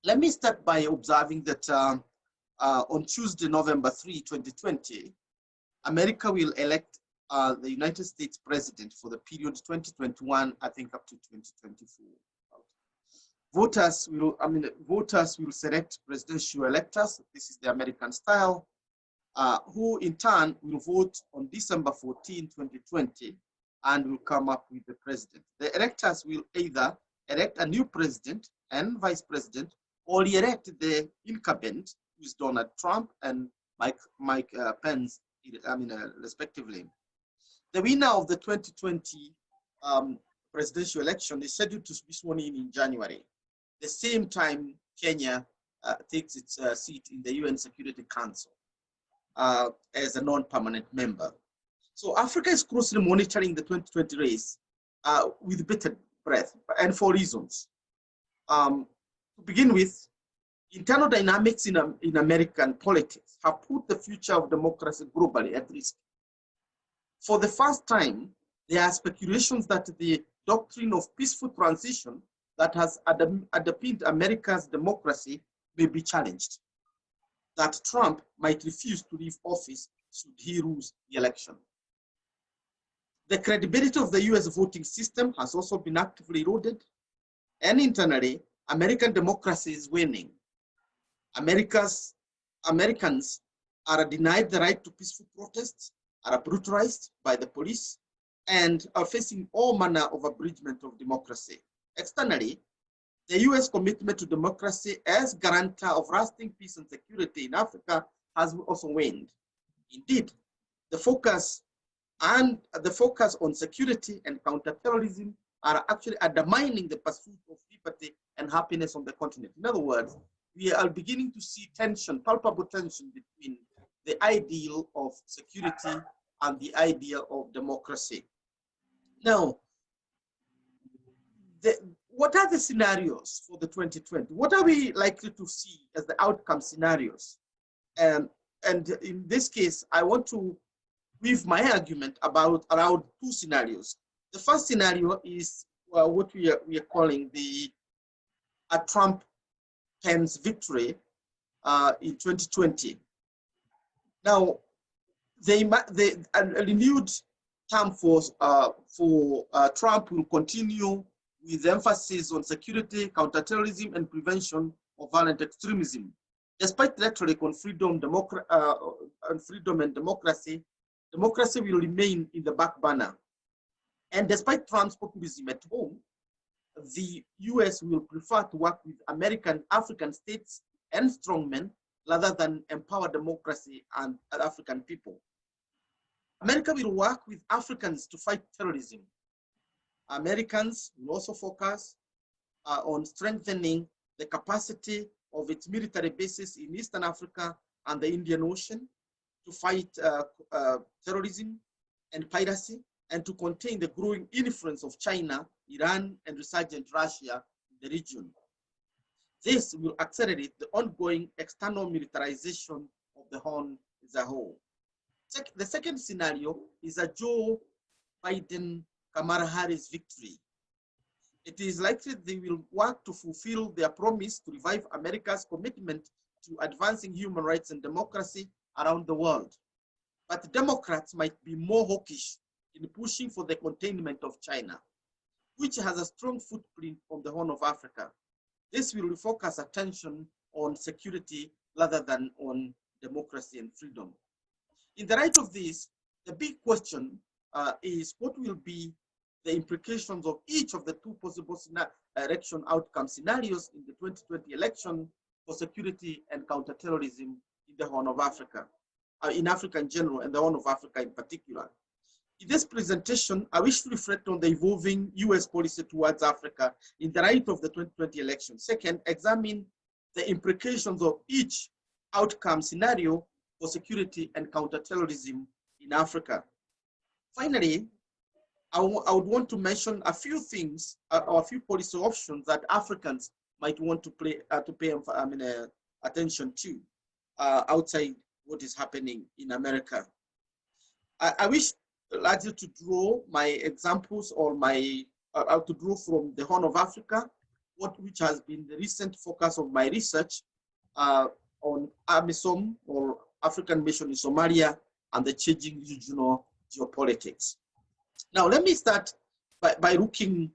Let me start by observing that on Tuesday, November 3, 2020, America will elect the United States president for the period 2021, I think, up to 2024. Voters will select presidential electors. This is the American style, who in turn will vote on December 14, 2020, and will come up with the president. The electors will either elect a new president and vice president, or elect the incumbent, who is Donald Trump and Mike Pence, respectively. The winner of the 2020 presidential election is scheduled to be sworn in January, the same time Kenya takes its seat in the UN Security Council as a non-permanent member. So Africa is closely monitoring the 2020 race with bated breath, and for reasons. To begin with, internal dynamics in American politics have put the future of democracy globally at risk. For the first time, there are speculations that the doctrine of peaceful transition that has underpinned America's democracy may be challenged, that Trump might refuse to leave office should he lose the election. The credibility of the US voting system has also been actively eroded, and internally, American democracy is waning. Americans are denied the right to peaceful protests, are brutalized by the police, and are facing all manner of abridgment of democracy. Externally, the US commitment to democracy as guarantor of lasting peace and security in Africa has also waned. Indeed, the focus on security and counterterrorism are actually undermining the pursuit of liberty and happiness on the continent. In other words, we are beginning to see tension, palpable tension between the ideal of security and the ideal of democracy. Now, what are the scenarios for the 2020? What are we likely to see as the outcome scenarios? And in this case, I want to weave my argument around two scenarios. The first scenario is what we are calling a Trump-Pence victory in 2020. Now, a renewed term for Trump will continue with emphasis on security, counterterrorism, and prevention of violent extremism. Despite rhetoric on freedom and democracy, democracy will remain in the back burner. And despite Trump's populism at home, the US will prefer to work with African states and strongmen rather than empower democracy and African people. America will work with Africans to fight terrorism. Americans will also focus on strengthening the capacity of its military bases in Eastern Africa and the Indian Ocean to fight terrorism and piracy, and to contain the growing influence of China, Iran, and resurgent Russia in the region. This will accelerate the ongoing external militarization of the Horn as a whole. The second scenario is a Joe Biden-Kamala Harris victory. It is likely they will work to fulfill their promise to revive America's commitment to advancing human rights and democracy around the world. But Democrats might be more hawkish in pushing for the containment of China, which has a strong footprint on the Horn of Africa. This will refocus attention on security rather than on democracy and freedom. In the light of this, the big question is what will be the implications of each of the two possible election outcome scenarios in the 2020 election for security and counterterrorism in the Horn of Africa, in Africa in general, and the Horn of Africa in particular. In this presentation, I wish to reflect on the evolving US policy towards Africa in the light of the 2020 election. Second, examine the implications of each outcome scenario for security and counterterrorism in Africa. Finally, I would want to mention a few things or a few policy options that Africans might want to pay attention to outside what is happening in America. I wish largely to draw my examples or to draw from the Horn of Africa which has been the recent focus of my research on AMISOM, or African Mission in Somalia, and the changing regional geopolitics. Now, let me start by looking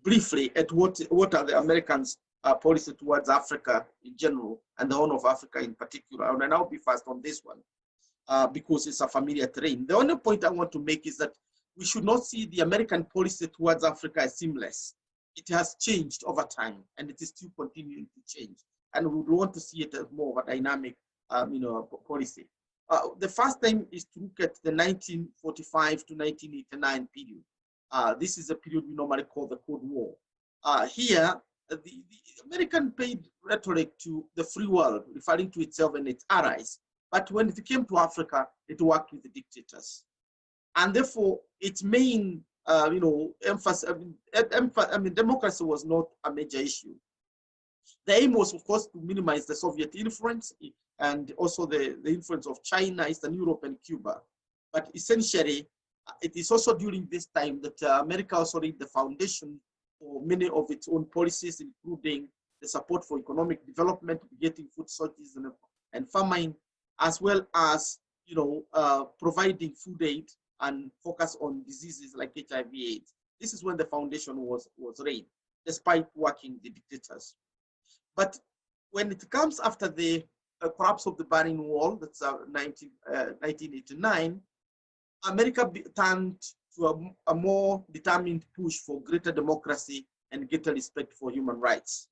briefly at what are the Americans' policy towards Africa in general, and the Horn of Africa in particular. And I'll be fast on this one because it's a familiar terrain. The only point I want to make is that we should not see the American policy towards Africa as seamless. It has changed over time, and it is still continuing to change. And we would want to see it as more of a dynamic, policy. The first thing is to look at the 1945 to 1989 period. This is a period we normally call the Cold War. Here, the American paid rhetoric to the free world, referring to itself and its allies. But when it came to Africa, it worked with the dictators. And therefore, its main, emphasis, democracy was not a major issue. The aim was, of course, to minimize the Soviet influence and also the influence of China, Eastern Europe, and Cuba. But essentially, it is also during this time that America also laid the foundation for many of its own policies, including the support for economic development, getting food shortages and famine, as well as providing food aid and focus on diseases like HIV/AIDS. This is when the foundation was laid, despite working the dictators. But when it comes after the collapse of the Berlin Wall, that's 1989, America turned to a more determined push for greater democracy and greater respect for human rights.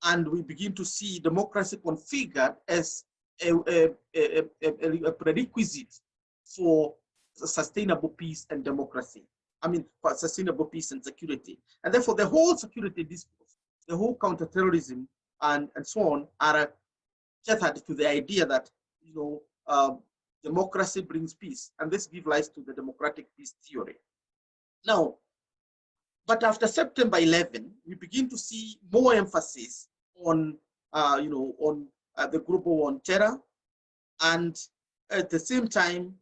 And we begin to see democracy configured as a prerequisite for sustainable peace and democracy. For sustainable peace and security. And therefore, the whole security discourse, the whole counterterrorism, and so on are tethered to the idea that democracy brings peace, and this gives rise to the democratic peace theory. Now, but after September 11, we begin to see more emphasis on the global war on terror, and at the same time,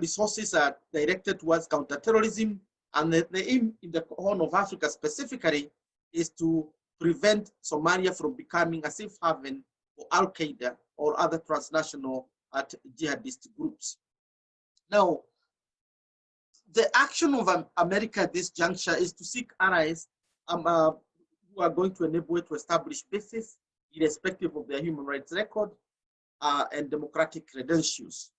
resources are directed towards counterterrorism, and the aim in the Horn of Africa specifically is to prevent Somalia from becoming a safe haven for Al-Qaeda or other transnational jihadist groups. Now, the action of America at this juncture is to seek allies who are going to enable it to establish bases irrespective of their human rights record and democratic credentials.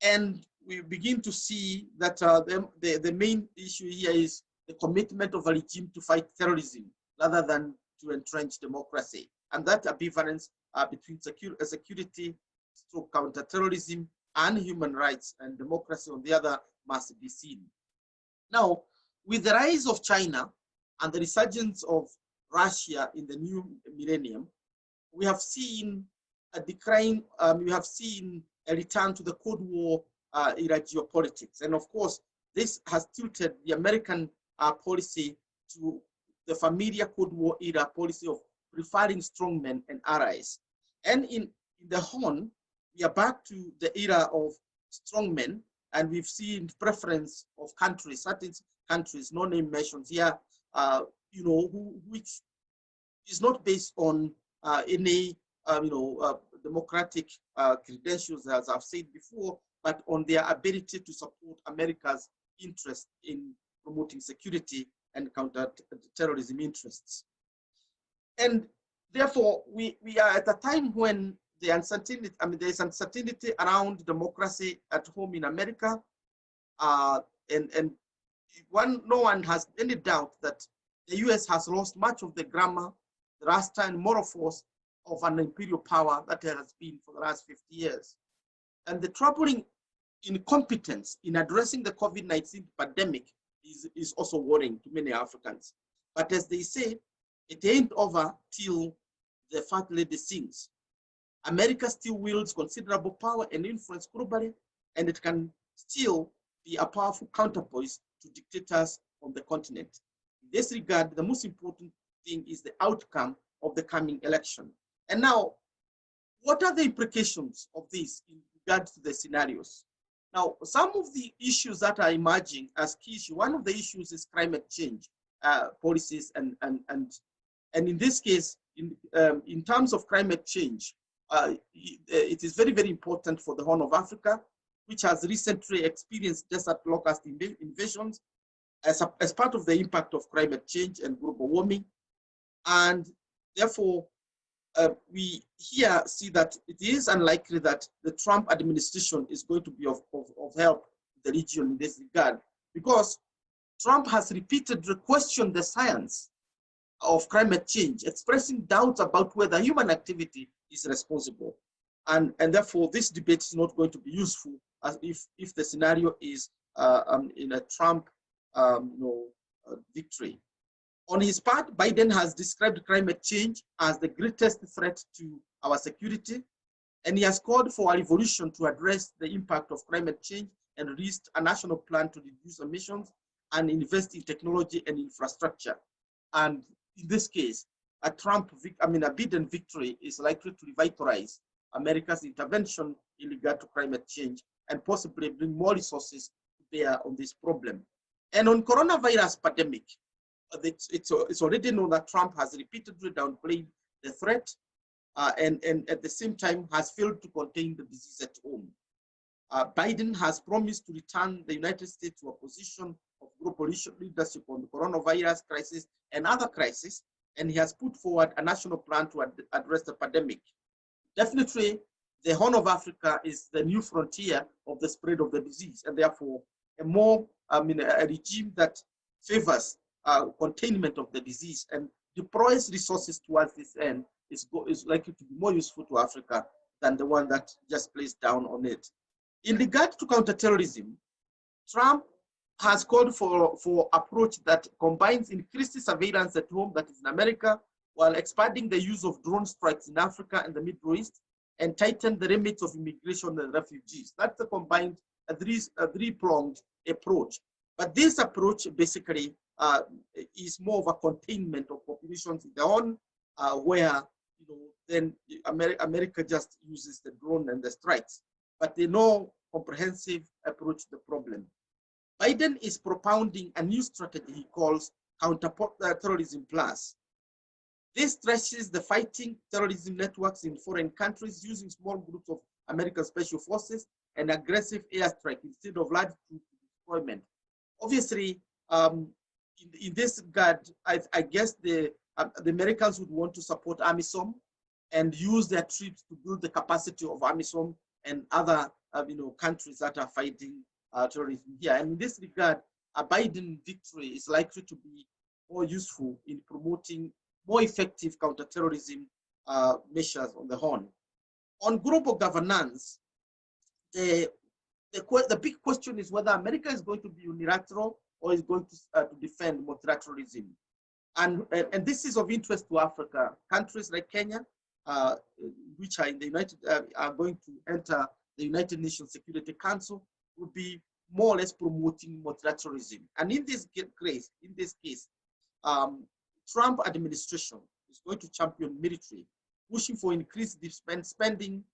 And we begin to see that the main issue here is the commitment of a regime to fight terrorism rather than to entrench democracy. And that ambivalence between security, counterterrorism, and human rights and democracy on the other must be seen. Now, with the rise of China and the resurgence of Russia in the new millennium, we have seen a decline, we have seen a return to the Cold War era geopolitics. And of course, this has tilted the American policy to the familiar Cold War era policy of preferring strongmen and allies. And in the Horn, we are back to the era of strongmen, and we've seen preference of countries, certain countries, no name mentions here, which is not based on any democratic credentials, as I've said before, but on their ability to support America's interest in promoting security and counter-terrorism interests. And therefore, we are at a time when the uncertainty, there's uncertainty around democracy at home in America, and no one has any doubt that the US has lost much of the grammar, the luster, and moral force of an imperial power that it has been for the last 50 years. And the troubling incompetence in addressing the COVID-19 pandemic is also worrying to many Africans. But as they say, it ain't over till the fat lady sings. America still wields considerable power and influence globally, and it can still be a powerful counterpoise to dictators on the continent. In this regard, the most important thing is the outcome of the coming election. And now, what are the implications of this in regards to the scenarios? Now, some of the issues that are emerging as key issues, one of the issues is climate change policies and And in this case, in terms of climate change, it is very, very important for the Horn of Africa, which has recently experienced desert locust invasions as part of the impact of climate change and global warming. And therefore, we here see that it is unlikely that the Trump administration is going to be of help to the region in this regard, because Trump has repeatedly questioned the science of climate change, expressing doubts about whether human activity is responsible. And therefore, this debate is not going to be useful as if the scenario is in a Trump victory. On his part, Biden has described climate change as the greatest threat to our security, and he has called for a revolution to address the impact of climate change and released a national plan to reduce emissions and invest in technology and infrastructure. And in this case, a Biden victory is likely to revitalize America's intervention in regard to climate change and possibly bring more resources to bear on this problem. And on coronavirus pandemic, it's already known that Trump has repeatedly downplayed the threat and at the same time has failed to contain the disease at home. Biden has promised to return the United States to a position of global leadership on the coronavirus crisis and other crises, and he has put forward a national plan to address the pandemic. Definitely, the Horn of Africa is the new frontier of the spread of the disease, and therefore a regime that favors containment of the disease and deploys resources towards this end is likely to be more useful to Africa than the one that just plays down on it. In regard to counterterrorism, Trump has called for approach that combines increased surveillance at home, that is in America, while expanding the use of drone strikes in Africa and the Middle East, and tighten the limits of immigration and refugees. That's a combined, a three-pronged approach. But this approach basically is more of a containment of populations in the Horn, where then America just uses the drone and the strikes, but they no comprehensive approach to the problem. Biden is propounding a new strategy he calls Counterterrorism Plus. This stretches the fighting terrorism networks in foreign countries using small groups of American special forces and aggressive airstrike instead of large troop deployment. Obviously, in this regard, I guess the Americans would want to support AMISOM and use their troops to build the capacity of AMISOM and other countries that are fighting terrorism here. And in this regard, a Biden victory is likely to be more useful in promoting more effective counterterrorism measures on the Horn. On global governance, the big question is whether America is going to be unilateral or is going to defend multilateralism. And this is of interest to Africa. Countries like Kenya, which are in the are going to enter the United Nations Security Council, will be more or less promoting multilateralism. And in this case, Trump administration is going to champion military, pushing for increased defense spending,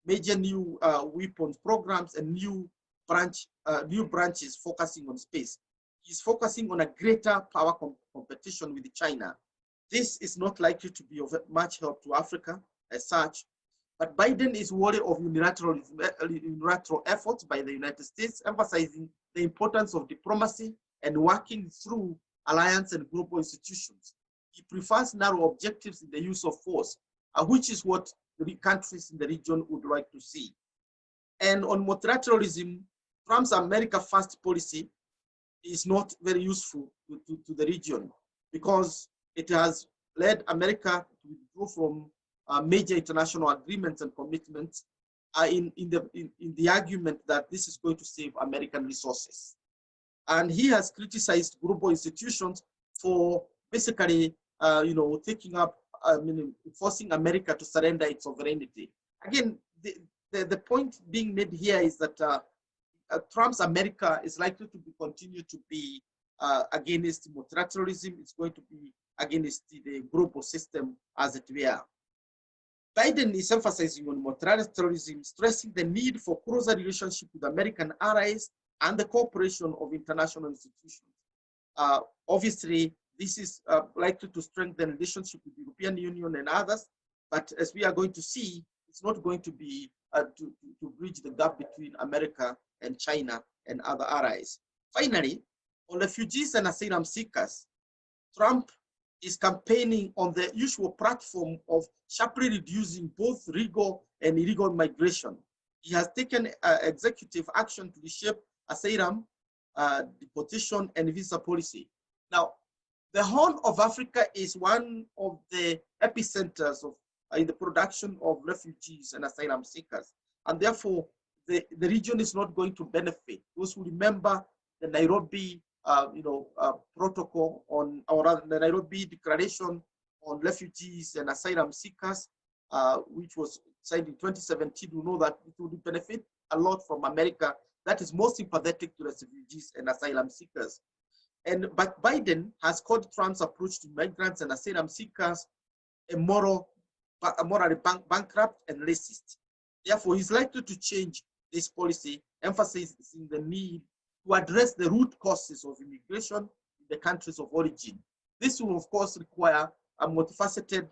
major new weapons programs, and new branches focusing on space. He's focusing on a greater power competition with China. This is not likely to be of much help to Africa as such, but Biden is worried of unilateral efforts by the United States, emphasizing the importance of diplomacy and working through alliance and global institutions. He prefers narrow objectives in the use of force, which is what the countries in the region would like to see. And on multilateralism, Trump's America First policy is not very useful to the region because it has led America to withdraw from major international agreements and commitments in the argument that this is going to save American resources. And he has criticized global institutions for basically, taking up, forcing America to surrender its sovereignty. Again, the point being made here is that Trump's America is likely to continue to be against multilateralism. It's going to be against the global system as it were. Biden is emphasizing on multilateralism, stressing the need for closer relationship with American allies and the cooperation of international institutions. Obviously, This is likely to strengthen relationship with the European Union and others, but as we are going to see, it's not going to be to bridge the gap between America and China and other allies. Finally, on refugees and asylum seekers, Trump is campaigning on the usual platform of sharply reducing both legal and illegal migration. He has taken executive action to reshape asylum, deportation, and visa policy. Now, the Horn of Africa is one of the epicenters of in the production of refugees and asylum seekers, and therefore the region is not going to benefit. Those who remember the Nairobi protocol on, or rather the Nairobi Declaration on Refugees and Asylum Seekers, which was signed in 2017, will know that it will benefit a lot from America that is more sympathetic to refugees and asylum seekers. But Biden has called Trump's approach to migrants and asylum seekers morally bankrupt and racist. Therefore, he's likely to change this policy, emphasizing the need to address the root causes of immigration in the countries of origin. This will, of course, require a multifaceted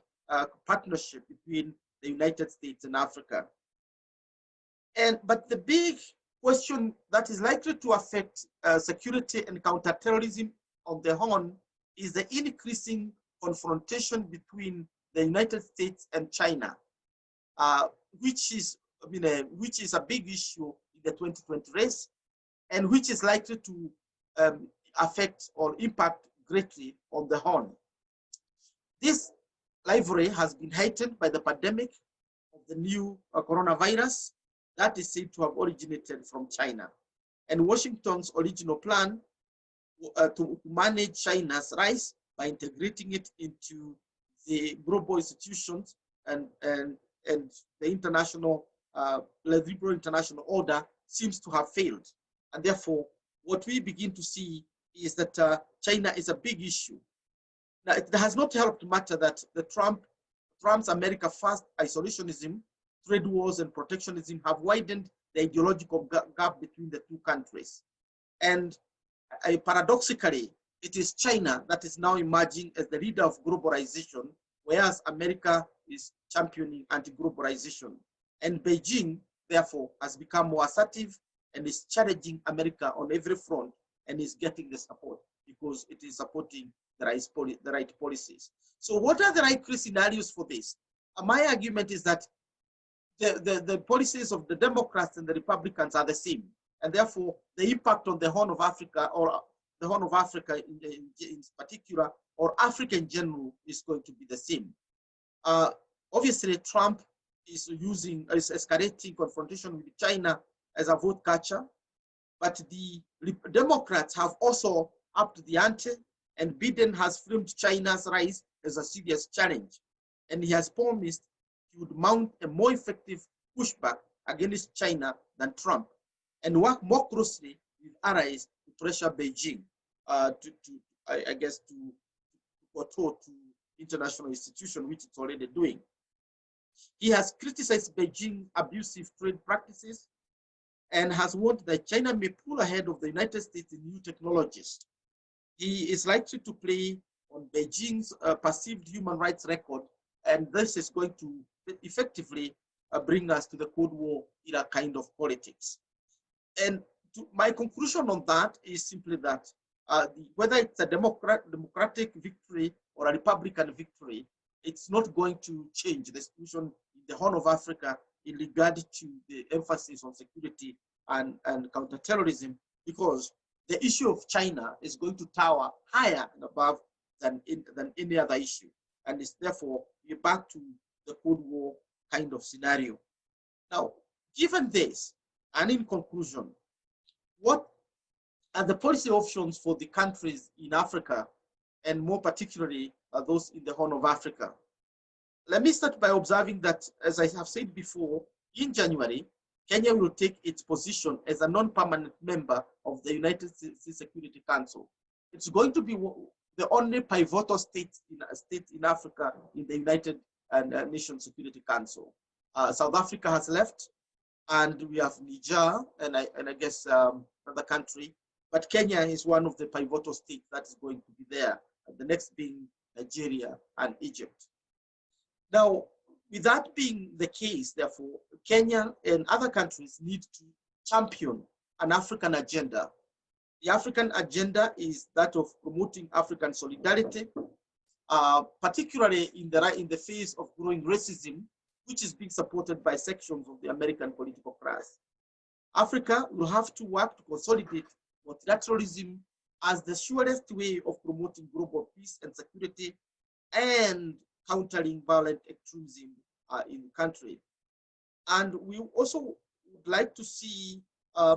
partnership between the United States and Africa. But the big question that is likely to affect security and counterterrorism on the Horn is the increasing confrontation between the United States and China, which is a big issue in the 2020 race, and which is likely to affect or impact greatly on the Horn. This rivalry has been heightened by the pandemic of the new coronavirus that is said to have originated from China. And Washington's original plan to manage China's rise by integrating it into the global institutions and the international, liberal international order seems to have failed. And therefore, what we begin to see is that China is a big issue. Now, it has not helped matter that the Trump's America First isolationism, trade wars, and protectionism have widened the ideological gap between the two countries. And paradoxically, it is China that is now emerging as the leader of globalization, whereas America is championing anti-globalization. And Beijing, therefore, has become more assertive and is challenging America on every front and is getting the support because it is supporting the right policies. So what are the likely scenarios for this? My argument is that the policies of the Democrats and the Republicans are the same. And therefore, the impact on the Horn of Africa, or the Horn of Africa in particular, or Africa in general, is going to be the same. Obviously, Trump is escalating confrontation with China as a vote catcher, but the Democrats have also upped the ante, and Biden has framed China's rise as a serious challenge. And he has promised he would mount a more effective pushback against China than Trump, and work more closely with allies to pressure Beijing to kowtow to international institutions, which it's already doing. He has criticized Beijing's abusive trade practices and has warned that China may pull ahead of the United States in new technologies. He is likely to play on Beijing's perceived human rights record, and this is going to effectively bring us to the Cold War era kind of politics. And my conclusion on that is simply that whether it's a democratic victory or a Republican victory, it's not going to change the situation in the Horn of Africa in regard to the emphasis on security and counterterrorism, because the issue of China is going to tower higher and above than any other issue. And it's therefore, we're back to the Cold War kind of scenario. Now, given this, and in conclusion, what are the policy options for the countries in Africa, and more particularly those in the Horn of Africa? Let me start by observing that, as I have said before, in January, Kenya will take its position as a non-permanent member of the United States Security Council. It's going to be the only pivotal state in Africa in the United Nations Security Council. South Africa has left, and we have Niger, and I guess another country, but Kenya is one of the pivotal states that is going to be there the next being Nigeria and Egypt. Now, with that being the case, therefore, Kenya and other countries need to champion an African agenda. The African agenda is that of promoting African solidarity, particularly in the face of growing racism, which is being supported by sections of the American political class. Africa will have to work to consolidate multilateralism as the surest way of promoting global peace and security and countering violent extremism in the country. And we also would like to see a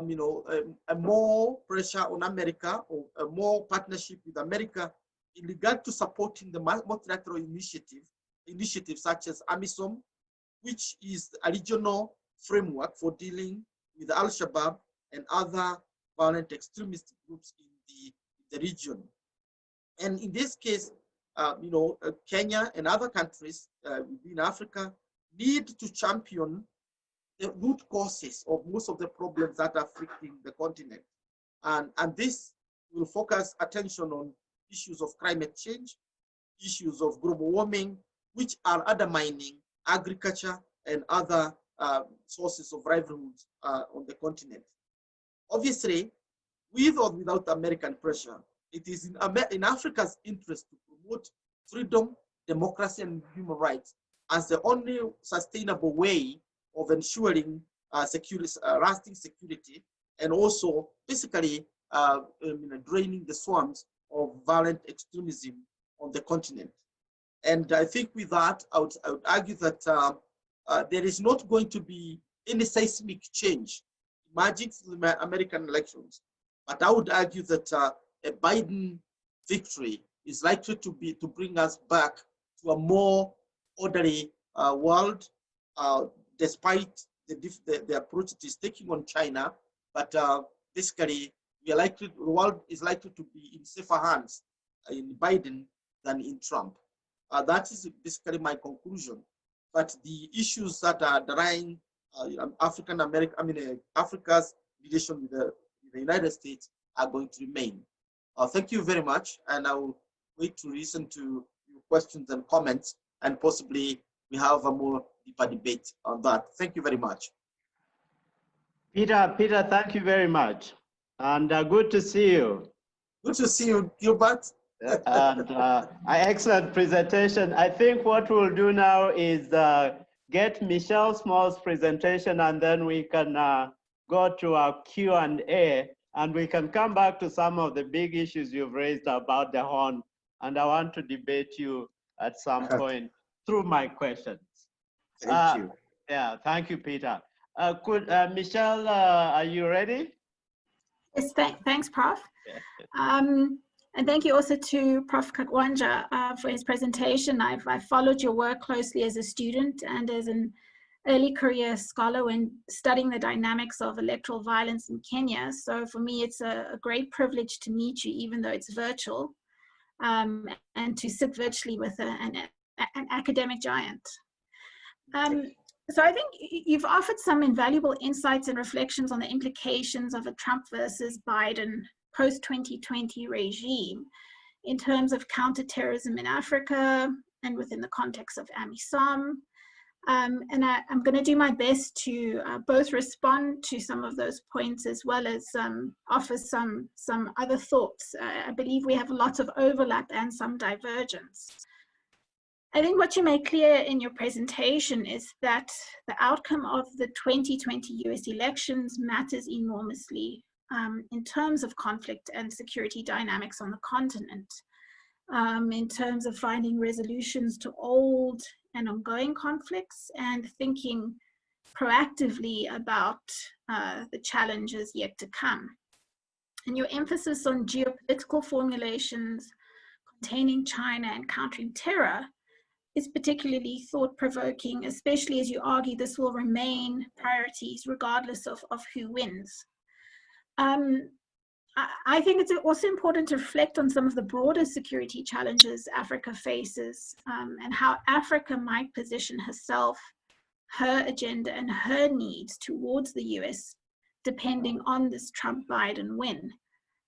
more pressure on America, or a more partnership with America in regard to supporting the multilateral initiatives such as AMISOM, which is a regional framework for dealing with Al-Shabaab and other violent extremist groups in the region. And in this case, Kenya and other countries within Africa need to champion the root causes of most of the problems that are afflicting the continent. And this will focus attention on issues of climate change, issues of global warming, which are undermining agriculture and other sources of livelihoods on the continent. Obviously, with or without American pressure, it is in Africa's interest to promote freedom, democracy, and human rights as the only sustainable way of ensuring lasting security, and also basically draining the swamps of violent extremism on the continent. And I think with that, I would argue that there is not going to be any seismic change emerging from the American elections. But I would argue that a Biden victory is likely to bring us back to a more orderly world, despite the approach it is taking on China. But basically, the world is likely to be in safer hands in Biden than in Trump. That is basically my conclusion. But the issues that are underlying Africa's relation with the United States are going to remain. Thank you very much, and I will wait to listen to your questions and comments, and possibly we have a more deeper debate on that. Thank you very much. Peter, thank you very much, and good to see you. Good to see you, Gilbert. And excellent presentation. I think what we'll do now is get Michelle Small's presentation, and then we can go to our Q&A, and we can come back to some of the big issues you've raised about the Horn, and I want to debate you at some point through my questions. Thank you. Yeah, thank you, Peter. Michelle, are you ready? Yes, thanks, Prof. And thank you also to Prof. Kagwanja for his presentation. I've followed your work closely as a student and as an early career scholar when studying the dynamics of electoral violence in Kenya. So for me, it's a great privilege to meet you, even though it's virtual, and to sit virtually with an academic giant. So I think you've offered some invaluable insights and reflections on the implications of a Trump versus Biden post-2020 regime in terms of counterterrorism in Africa and within the context of AMISOM. And I'm going to do my best to both respond to some of those points as well as offer some other thoughts. I believe we have a lot of overlap and some divergence. I think what you made clear in your presentation is that the outcome of the 2020 US elections matters enormously in terms of conflict and security dynamics on the continent, in terms of finding resolutions to old and ongoing conflicts and thinking proactively about the challenges yet to come. And your emphasis on geopolitical formulations containing China and countering terror is particularly thought-provoking, especially as you argue this will remain priorities regardless of who wins. I think it's also important to reflect on some of the broader security challenges Africa faces and how Africa might position herself, her agenda, and her needs towards the US, depending on this Trump-Biden win.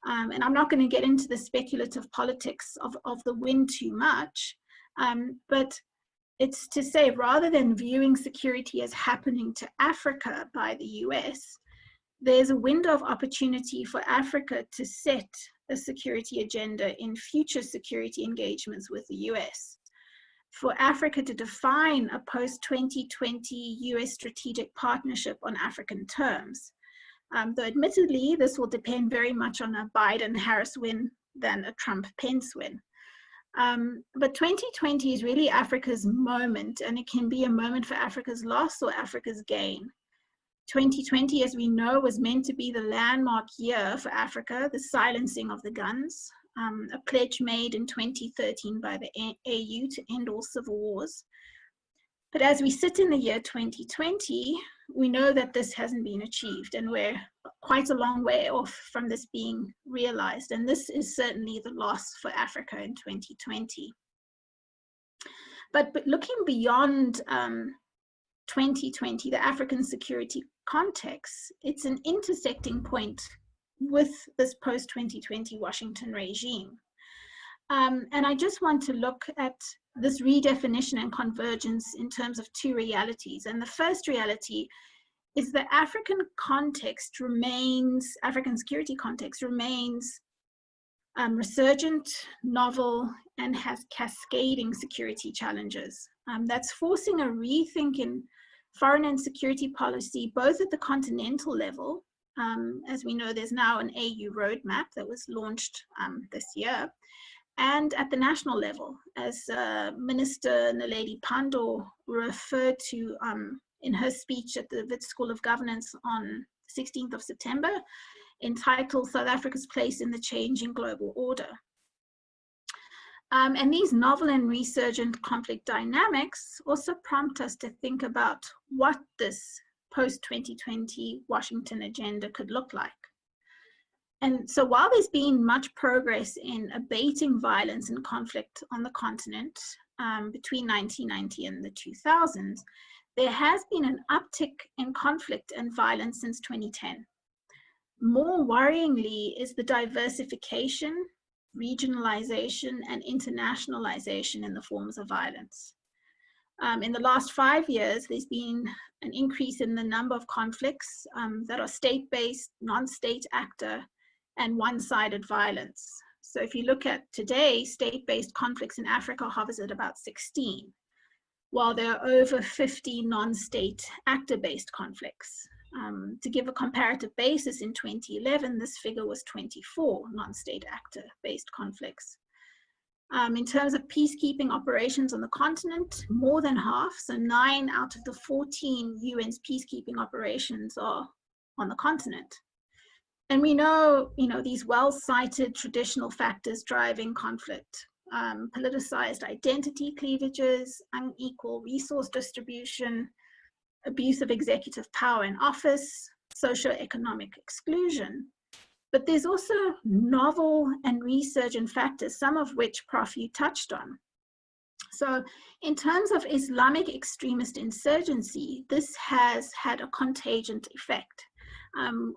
And I'm not going to get into the speculative politics of the win too much, but it's to say, rather than viewing security as happening to Africa by the US, there's a window of opportunity for Africa to set a security agenda in future security engagements with the US. For Africa to define a post-2020 US strategic partnership on African terms. Though admittedly, this will depend very much on a Biden-Harris win than a Trump-Pence win. But 2020 is really Africa's moment, and it can be a moment for Africa's loss or Africa's gain. 2020, as we know, was meant to be the landmark year for Africa, the silencing of the guns, a pledge made in 2013 by the AU to end all civil wars. But as we sit in the year 2020, we know that this hasn't been achieved, and we're quite a long way off from this being realized. And this is certainly the loss for Africa in 2020. But looking beyond 2020, the African security context, it's an intersecting point with this post-2020 Washington regime. And I just want to look at this redefinition and convergence in terms of two realities. And the first reality is the African context remains, African security context remains resurgent, novel, and has cascading security challenges. That's forcing a rethink in foreign and security policy, both at the continental level. As we know, there's now an AU roadmap that was launched this year, and at the national level, as Minister Naledi Pandor referred to in her speech at the Wits School of Governance on 16th of September, entitled South Africa's Place in the Changing Global Order. And these novel and resurgent conflict dynamics also prompt us to think about what this post-2020 Washington agenda could look like. And so while there's been much progress in abating violence and conflict on the continent between 1990 and the 2000s, there has been an uptick in conflict and violence since 2010. More worryingly is the diversification, regionalization, and internationalization in the forms of violence. In the last 5 years, there's been an increase in the number of conflicts that are state-based, non-state actor, and one-sided violence. So if you look at today, state-based conflicts in Africa hovers at about 16, while there are over 50 non-state actor-based conflicts. To give a comparative basis, in 2011, this figure was 24 non-state actor-based conflicts. In terms of peacekeeping operations on the continent, more than half, so 9 out of the 14 UN's peacekeeping operations are on the continent. And we know, these well-cited traditional factors driving conflict, politicized identity cleavages, unequal resource distribution, abuse of executive power in office, socioeconomic exclusion. But there's also novel and resurgent factors, some of which, Prof, you touched on. So in terms of Islamic extremist insurgency, this has had a contagion effect.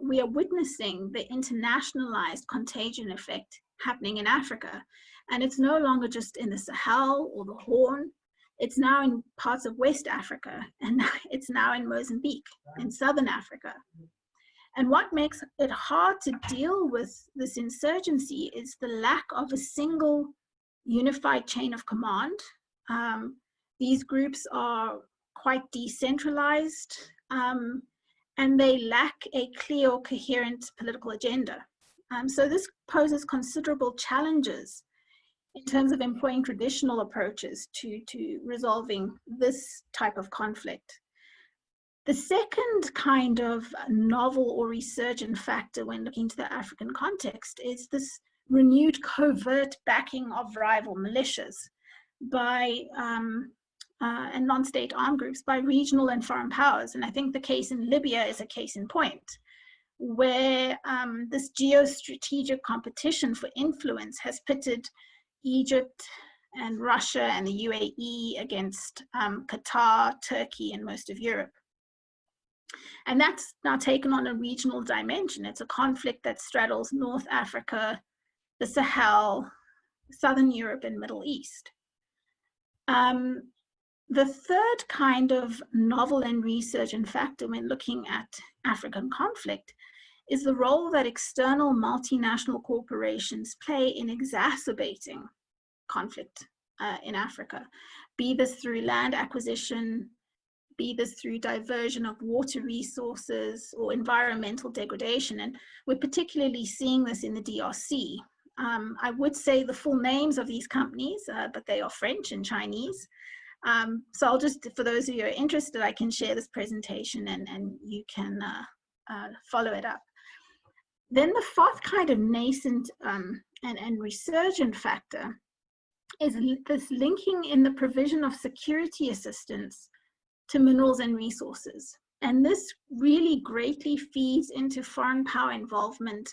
We are witnessing the internationalized contagion effect happening in Africa. And it's no longer just in the Sahel or the Horn. It's now in parts of West Africa, and it's now in Mozambique, in Southern Africa. And what makes it hard to deal with this insurgency is the lack of a single unified chain of command. These groups are quite decentralized, and they lack a clear or coherent political agenda. So this poses considerable challenges in terms of employing traditional approaches to resolving this type of conflict. The second kind of novel or resurgent factor when looking to the African context is this renewed covert backing of rival militias by and non-state armed groups by regional and foreign powers. And I think the case in Libya is a case in point, where this geostrategic competition for influence has pitted Egypt and Russia and the UAE against Qatar, Turkey, and most of Europe. And that's now taken on a regional dimension. It's a conflict that straddles North Africa, the Sahel, Southern Europe, and Middle East. The third kind of novel and resurgent factor when looking at African conflict is the role that external multinational corporations play in exacerbating conflict in Africa, be this through land acquisition, be this through diversion of water resources or environmental degradation. And we're particularly seeing this in the DRC. I would say the full names of these companies, but they are French and Chinese. So I'll just, for those of you who are interested, I can share this presentation and you can follow it up. Then the fourth kind of nascent and resurgent factor is this linking in the provision of security assistance to minerals and resources. And this really greatly feeds into foreign power involvement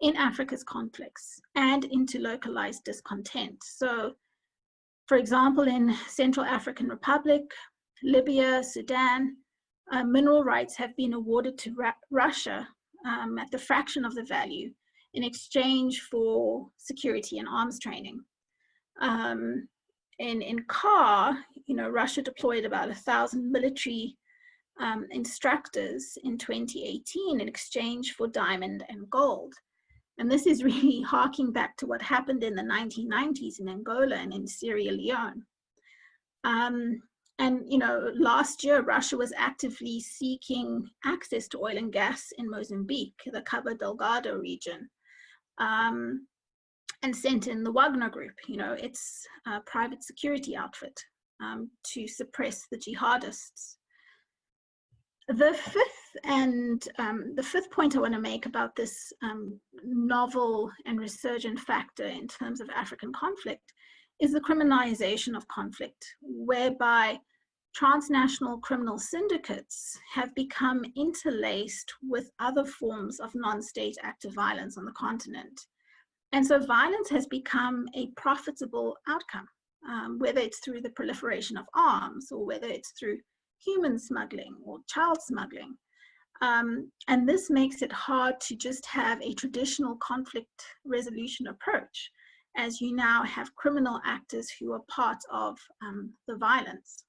in Africa's conflicts and into localized discontent. So, for example, in Central African Republic, Libya, Sudan, mineral rights have been awarded to Russia at the fraction of the value in exchange for security and arms training. In CAR, Russia deployed about 1,000 military instructors in 2018 in exchange for diamond and gold. And this is really harking back to what happened in the 1990s in Angola and in Sierra Leone. Last year, Russia was actively seeking access to oil and gas in Mozambique, the Cabo Delgado region, and sent in the Wagner Group, its private security outfit, to suppress the jihadists. The fifth point I want to make about this novel and resurgent factor in terms of African conflict is the criminalization of conflict, whereby transnational criminal syndicates have become interlaced with other forms of non-state active violence on the continent. And so violence has become a profitable outcome, whether it's through the proliferation of arms or whether it's through human smuggling or child smuggling. And this makes it hard to just have a traditional conflict resolution approach, as you now have criminal actors who are part of the violence.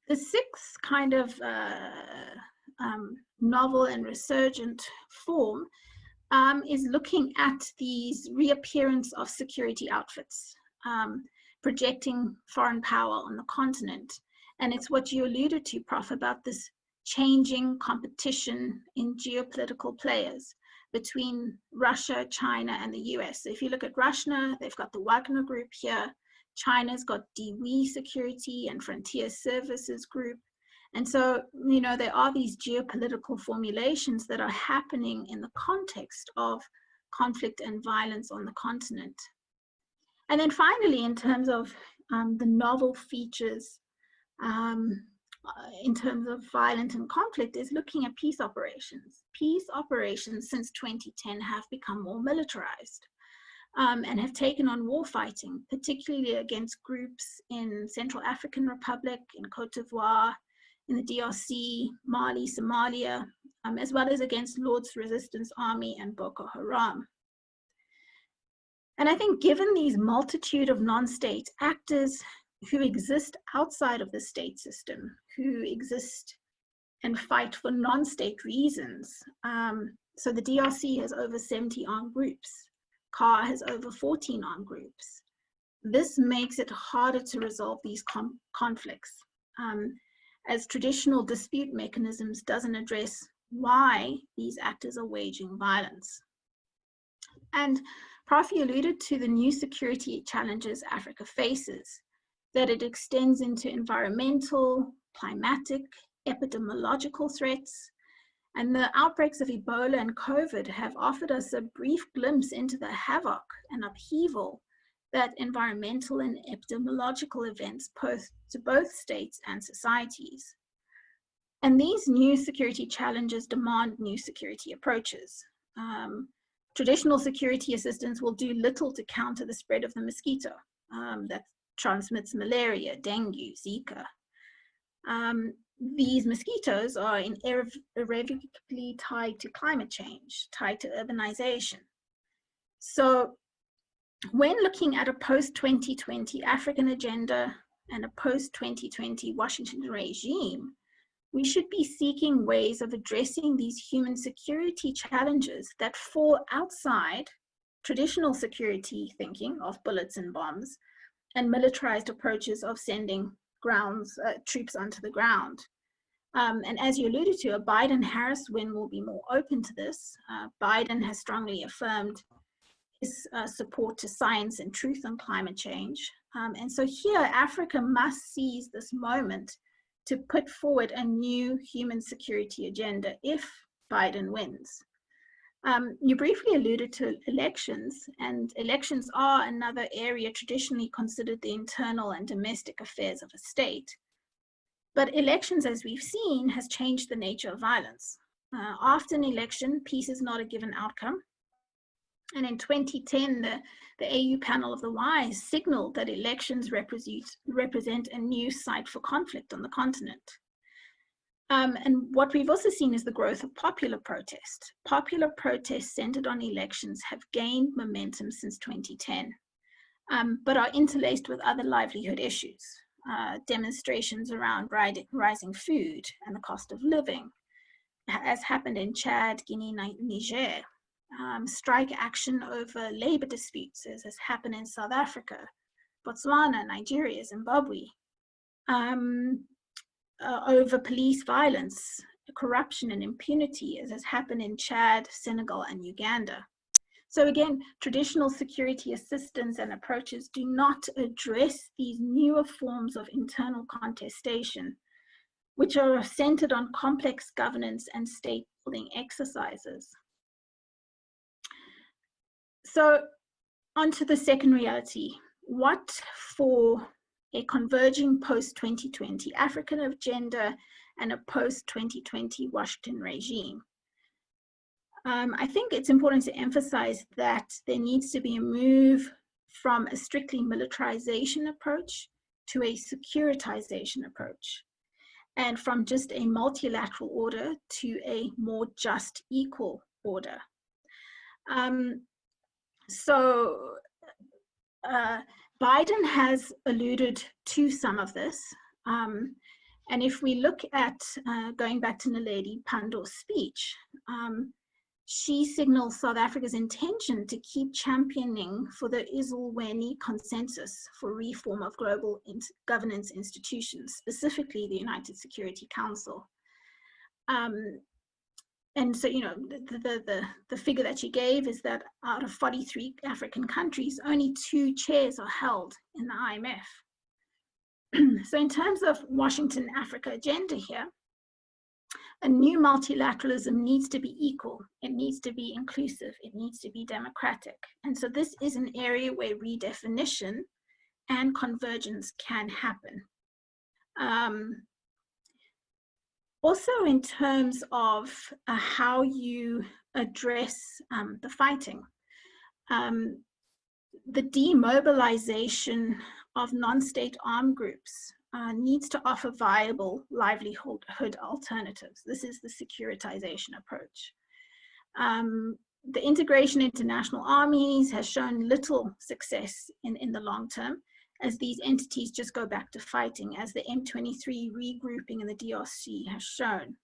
The sixth kind of novel and resurgent form is looking at these reappearance of security outfits, projecting foreign power on the continent. And it's what you alluded to, Prof, about this changing competition in geopolitical players between Russia, China, and the US. So if you look at Russia, they've got the Wagner Group here. China's got DWE Security and Frontier Services Group. And so, there are these geopolitical formulations that are happening in the context of conflict and violence on the continent. And then finally, in terms of the novel features in terms of violence and conflict, is looking at peace operations. Peace operations since 2010 have become more militarized and have taken on war fighting, particularly against groups in Central African Republic, in Cote d'Ivoire, in the DRC, Mali, Somalia, as well as against Lord's Resistance Army and Boko Haram. And I think given these multitude of non-state actors who exist outside of the state system, who exist and fight for non-state reasons, so the DRC has over 70 armed groups, CAR has over 14 armed groups. This makes it harder to resolve these conflicts, as traditional dispute mechanisms doesn't address why these actors are waging violence. And Prof, you alluded to the new security challenges Africa faces, that it extends into environmental, climatic, epidemiological threats. And the outbreaks of Ebola and COVID have offered us a brief glimpse into the havoc and upheaval that environmental and epidemiological events pose to both states and societies. And these new security challenges demand new security approaches. Traditional security assistance will do little to counter the spread of the mosquito that transmits malaria, dengue, Zika. these mosquitoes are irrevocably tied to climate change, tied to urbanization. So when looking at a post-2020 African agenda and a post-2020 Washington regime, we should be seeking ways of addressing these human security challenges that fall outside traditional security thinking of bullets and bombs and militarized approaches of sending troops onto the ground. And as you alluded to, a Biden-Harris win will be more open to this. Biden has strongly affirmed his support to science and truth on climate change. And so here, Africa must seize this moment to put forward a new human security agenda if Biden wins. You briefly alluded to elections, and elections are another area traditionally considered the internal and domestic affairs of a state. But elections, as we've seen, has changed the nature of violence. After an election, peace is not a given outcome. And in 2010, the AU panel of the WISE signaled that elections represent a new site for conflict on the continent. And what we've also seen is the growth of popular protest. Popular protests centered on elections have gained momentum since 2010, but are interlaced with other livelihood issues. Demonstrations around rising food and the cost of living, as happened in Chad, Guinea, Niger. Strike action over labor disputes, as has happened in South Africa, Botswana, Nigeria, Zimbabwe. Over police violence, corruption and impunity, as has happened in Chad, Senegal, and Uganda. So again, traditional security assistance and approaches do not address these newer forms of internal contestation, which are centered on complex governance and state building exercises. So onto the second reality, what for a converging post-2020 African agenda and a post-2020 Washington regime? I think it's important to emphasize that there needs to be a move from a strictly militarization approach to a securitization approach, and from just a multilateral order to a more just, equal order. Biden has alluded to some of this. And if we look at, going back to Naledi Pandor's speech, she signals South Africa's intention to keep championing for the Eswatini consensus for reform of global governance institutions, specifically the United Security Council. And so, you know, the figure that she gave is that out of 43 African countries, only 2 chairs are held in the IMF. So in terms of Washington Africa agenda here, a new multilateralism needs to be equal, it needs to be inclusive, it needs to be democratic. And so this is an area where redefinition and convergence can happen. Also in terms of how you address the fighting, the demobilization of non-state armed groups needs to offer viable livelihood alternatives. This is the securitization approach. The integration into national armies has shown little success in the long term, as these entities just go back to fighting, as the M23 regrouping in the DRC has shown.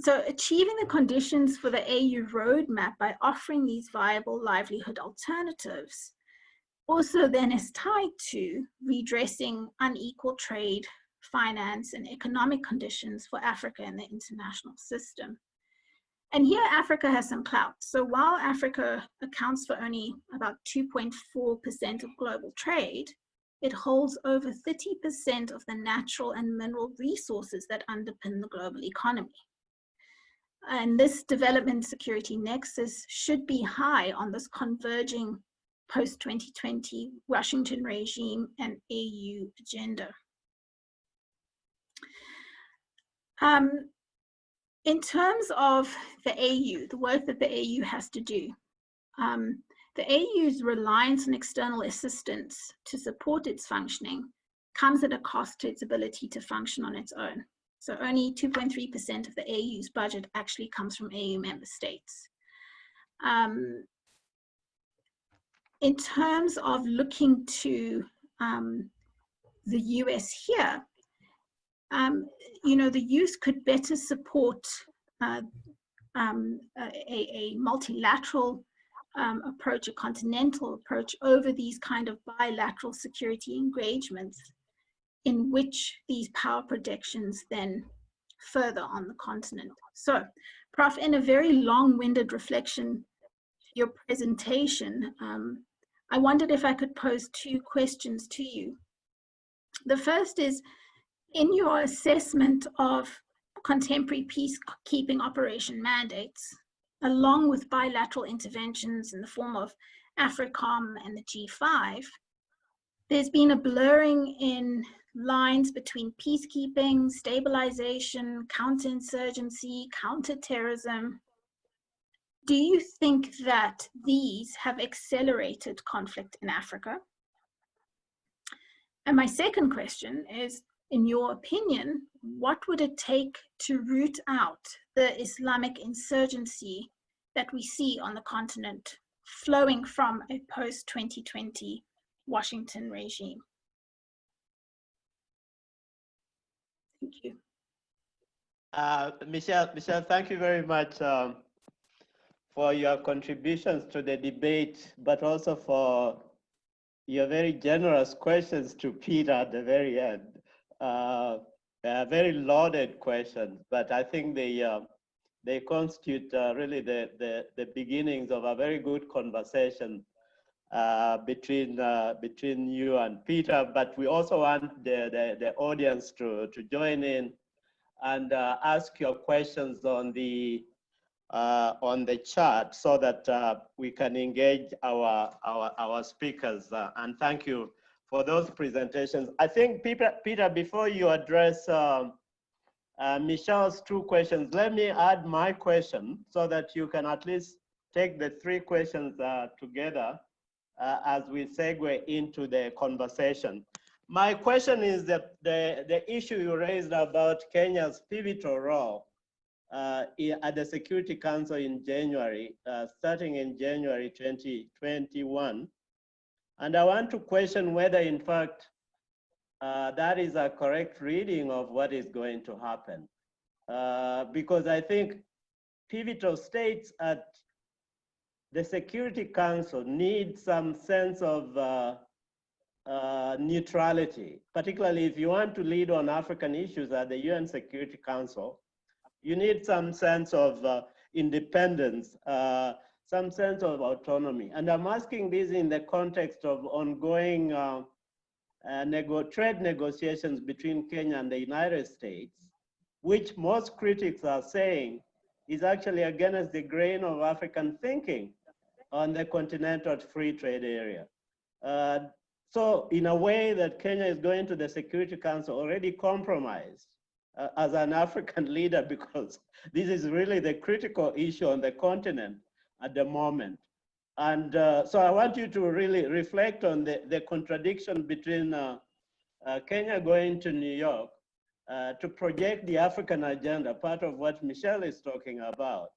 So achieving the conditions for the AU roadmap by offering these viable livelihood alternatives also then is tied to redressing unequal trade, finance, and economic conditions for Africa in the international system. And here Africa has some clout. So while Africa accounts for only about 2.4% of global trade, it holds over 30% of the natural and mineral resources that underpin the global economy. And this development security nexus should be high on this converging post-2020 Washington regime and AU agenda. In terms of the AU, the work that the AU has to do, the AU's reliance on external assistance to support its functioning comes at a cost to its ability to function on its own. So only 2.3% of the AU's budget actually comes from AU member states. In terms of looking to the US here, the use could better support a multilateral approach, a continental approach over these kind of bilateral security engagements in which these power projections then further on the continent. So, Prof, in a very long-winded reflection, your presentation, I wondered if I could pose two questions to you. The first is, in your assessment of contemporary peacekeeping operation mandates, along with bilateral interventions in the form of AFRICOM and the G5, there's been a blurring in lines between peacekeeping, stabilization, counterinsurgency, counterterrorism. Do you think that these have accelerated conflict in Africa? And my second question is, in your opinion, what would it take to root out the Islamic insurgency that we see on the continent flowing from a post-2020 Washington regime? Thank you. Michelle, thank you very much for your contributions to the debate, but also for your very generous questions to Peter at the very end. Very loaded questions, but I think they constitute really the beginnings of a very good conversation between you and Peter. But we also want the audience to join in and ask your questions on the chat so that we can engage our speakers. And thank you for those presentations. I think, Peter, before you address Michelle's two questions, let me add my question so that you can at least take the three questions together as we segue into the conversation. My question is that the issue you raised about Kenya's pivotal role at the Security Council in January, starting in January 2021. And I want to question whether, in fact, that is a correct reading of what is going to happen. Because I think pivotal states at the Security Council need some sense of neutrality, particularly if you want to lead on African issues at the UN Security Council. You need some sense of independence, some sense of autonomy. And I'm asking this in the context of ongoing trade negotiations between Kenya and the United States, which most critics are saying is actually against the grain of African thinking on the continental free trade area. So in a way that Kenya is going to the Security Council already compromised as an African leader, because this is really the critical issue on the continent at the moment. And so I want you to really reflect on the contradiction between Kenya going to New York to project the African agenda, part of what Michelle is talking about,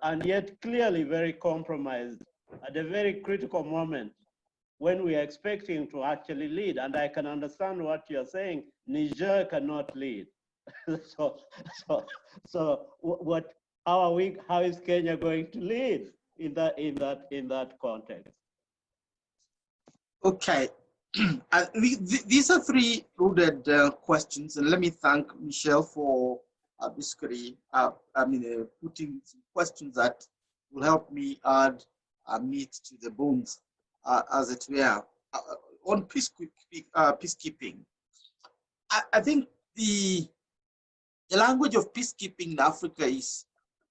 and yet clearly very compromised at a very critical moment when we are expecting to actually lead. And I can understand what you're saying, Niger cannot lead. How is Kenya going to lead in that context? Okay, these are three loaded questions, and let me thank Michelle for basically putting some questions that will help me add meat to the bones, as it were. On peacekeeping, I think the language of peacekeeping in Africa is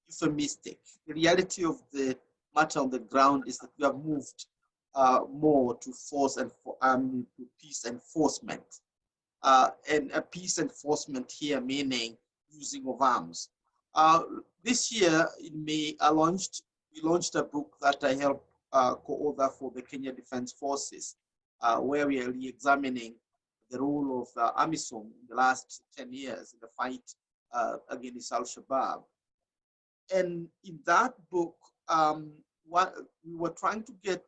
euphemistic. The reality of the matter on the ground is that we have moved more to force and to peace enforcement, and a peace enforcement here meaning using of arms. This year in May, we launched a book that I helped co-author for the Kenya Defense Forces, where we are re-examining the role of AMISOM in the last 10 years in the fight against Al-Shabaab. And in that book, what we were trying to get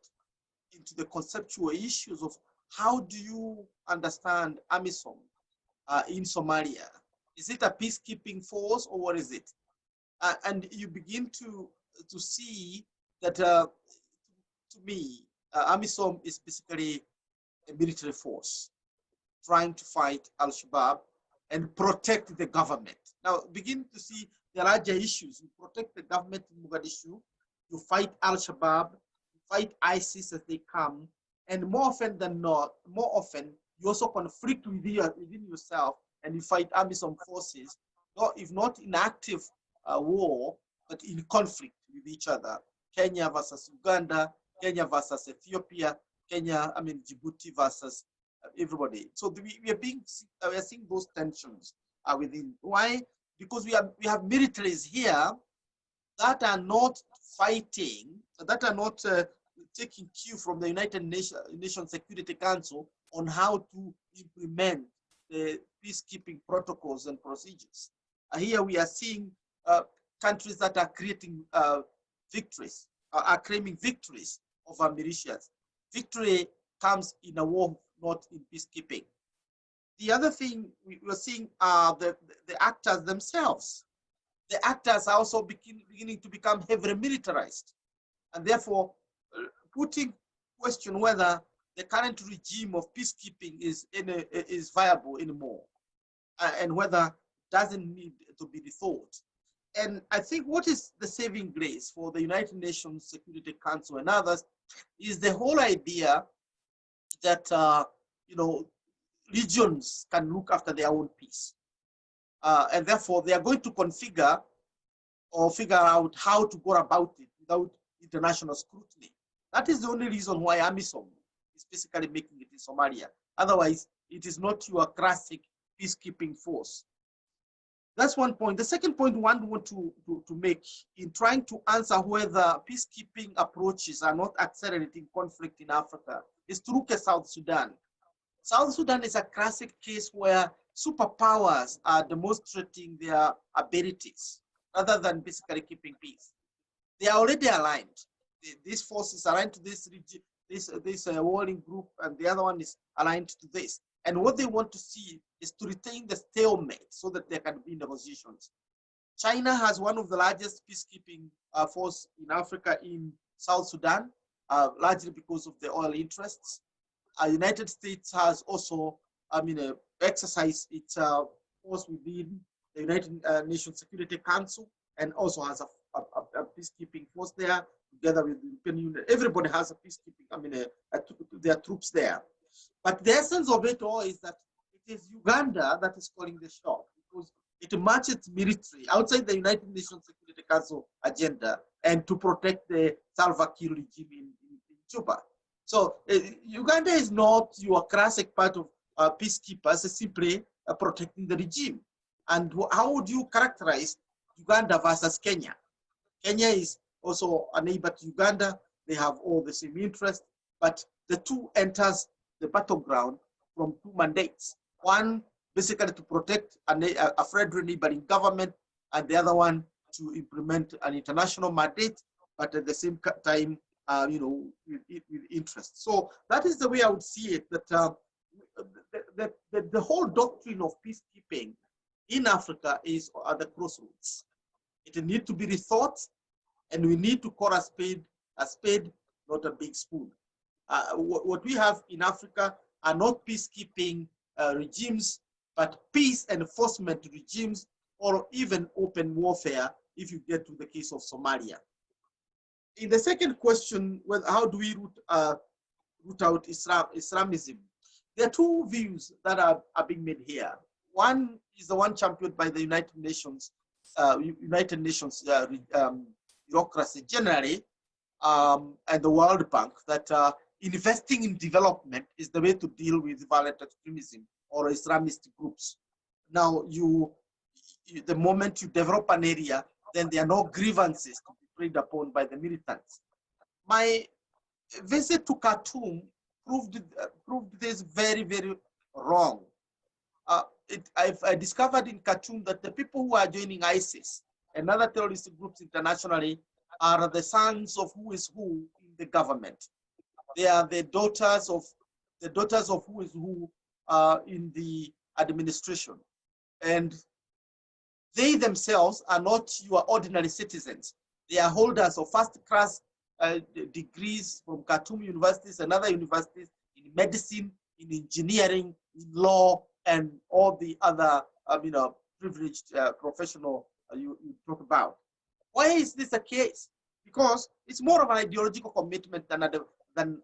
into the conceptual issues of how do you understand AMISOM in Somalia? Is it a peacekeeping force or what is it? And you begin to see that, to me, AMISOM is basically a military force trying to fight Al-Shabaab and protect the government. Now, begin to see the larger issues. You protect the government in Mogadishu, you fight Al-Shabaab, you fight ISIS as they come, and more often than not, more often, you also conflict within yourself and you fight AMISOM forces, if not in active war, but in conflict with each other. Kenya versus Uganda, Kenya versus Ethiopia, Djibouti versus everybody. So we are seeing those tensions within. Why? Because we have militaries here that are not fighting, that are not taking cue from the United Nations Security Council on how to implement the peacekeeping protocols and procedures. Here we are seeing countries that are creating victories, are claiming victories over militias. Victory comes in a war, not in peacekeeping. The other thing we are seeing are the actors themselves. The actors are also beginning to become heavily militarized, and therefore putting question whether the current regime of peacekeeping is viable anymore, and whether it doesn't need to be rethought. And I think what is the saving grace for the United Nations Security Council and others is the whole idea that regions can look after their own peace, and therefore they are going to configure or figure out how to go about it without international scrutiny. That is the only reason why AMISOM is basically making it in Somalia. Otherwise, it is not your classic peacekeeping force. That's one point. The second point one want to make in trying to answer whether peacekeeping approaches are not accelerating conflict in Africa is to look at South Sudan. South Sudan is a classic case where superpowers are demonstrating their abilities rather than basically keeping peace. They are already aligned. These forces are aligned to this warring group, and the other one is aligned to this. And what they want to see is to retain the stalemate so that there can be negotiations. China has one of the largest peacekeeping force in Africa in South Sudan, largely because of the oil interests. United States has also, exercised its force within the United Nations Security Council, and also has a peacekeeping force there together with the European Union. Everybody has a peacekeeping, their troops there. But the essence of it all is that it is Uganda that is calling the shot, because it matches military outside the United Nations Security Council agenda and to protect the Salva Kiir regime in Juba. So Uganda is not your classic part of peacekeepers, it's simply protecting the regime. And how would you characterize Uganda versus Kenya? Kenya is also a neighbor to Uganda. They have all the same interests, but the two enters the battleground from two mandates. One, basically to protect a federal neighboring government, and the other one to implement an international mandate, but at the same time, with interest. So that is the way I would see it, that the whole doctrine of peacekeeping in Africa is at the crossroads. It needs to be rethought, and we need to call a spade, not a big spoon. What we have in Africa are not peacekeeping regimes, but peace enforcement regimes, or even open warfare if you get to the case of Somalia. In the second question, well, how do we root out Islamism? There are two views that are being made here. One is the one championed by the United Nations bureaucracy generally, and the World Bank, that investing in development is the way to deal with violent extremism or Islamist groups. Now, the moment you develop an area, then there are no grievances to be preyed upon by the militants. My visit to Khartoum proved this very, very wrong. I discovered in Khartoum that the people who are joining ISIS and other terrorist groups internationally are the sons of who is who in the government. They are the daughters of who is who in the administration. And they themselves are not your ordinary citizens. They are holders of first-class degrees from Khartoum universities and other universities in medicine, in engineering, in law, and all the other privileged professional you talk about. Why is this a case? Because it's more of an ideological commitment than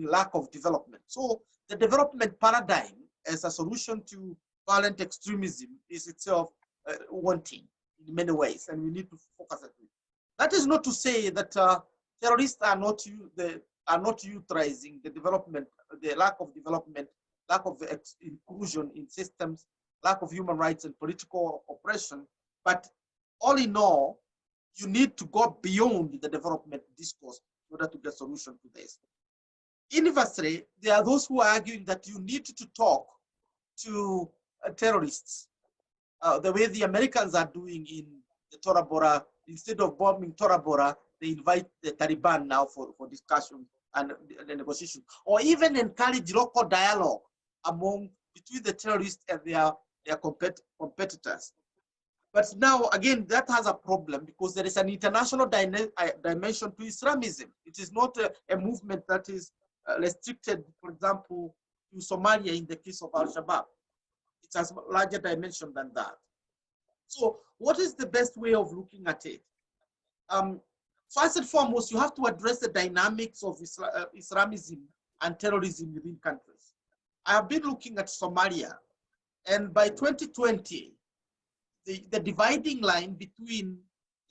lack of development. So the development paradigm as a solution to violent extremism is itself wanting in many ways, and we need to focus on it. That is not to say that terrorists are not utilizing the development, the lack of development, lack of inclusion in systems, lack of human rights and political oppression. But all in all, you need to go beyond the development discourse in order to get solution to this. Inversely, there are those who are arguing that you need to talk to terrorists the way the Americans are doing in the Tora Bora. Instead of bombing Tora Bora, they invite the Taliban now for discussion and the negotiation, or even encourage local dialogue between the terrorists and their competitors. But now, again, that has a problem because there is an international dimension to Islamism. It is not a movement that is restricted, for example, to Somalia in the case of Al-Shabaab. It has a larger dimension than that. So what is the best way of looking at it? First and foremost, you have to address the dynamics of Islamism and terrorism within countries. I have been looking at Somalia, and by 2020, the dividing line between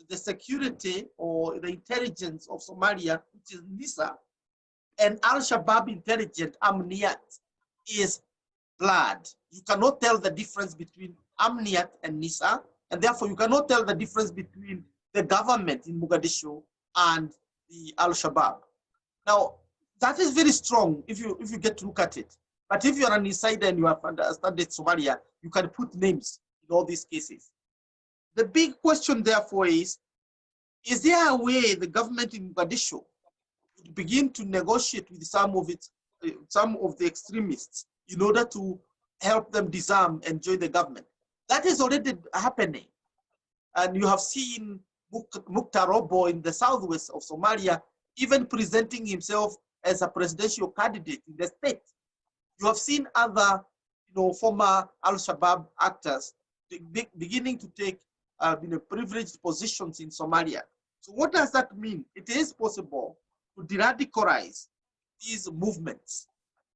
the security or the intelligence of Somalia, which is NISA, and Al-Shabaab intelligence, Amniyat, is blurred. You cannot tell the difference between Amniyat and NISA, and therefore you cannot tell the difference between the government in Mogadishu and the Al-Shabaab. Now, that is very strong if you get to look at it. But if you're an insider and you have studied Somalia, you can put names in all these cases. The big question, therefore, is there a way the government in Mogadishu would begin to negotiate with some of the extremists in order to help them disarm and join the government? That is already happening. And you have seen Mukhtar Robo in the southwest of Somalia even presenting himself as a presidential candidate in the state. You have seen other former Al-Shabaab actors beginning to take privileged positions in Somalia. So what does that mean? It is possible to de-radicalize these movements.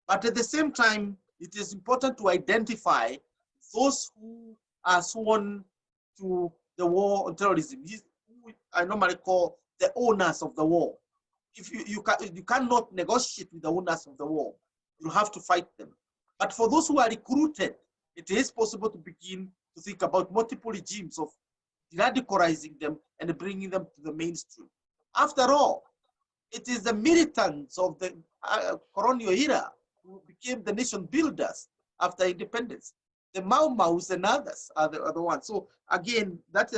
But at the same time, it is important to identify those who are sworn to the war on terrorism, who I normally call the owners of the war. If you cannot negotiate with the owners of the war, you have to fight them. But for those who are recruited, it is possible to begin to think about multiple regimes of radicalizing them and bringing them to the mainstream. After all, it is the militants of the colonial era who became the nation builders after independence. The Mau Maus and others are the ones. So again, that's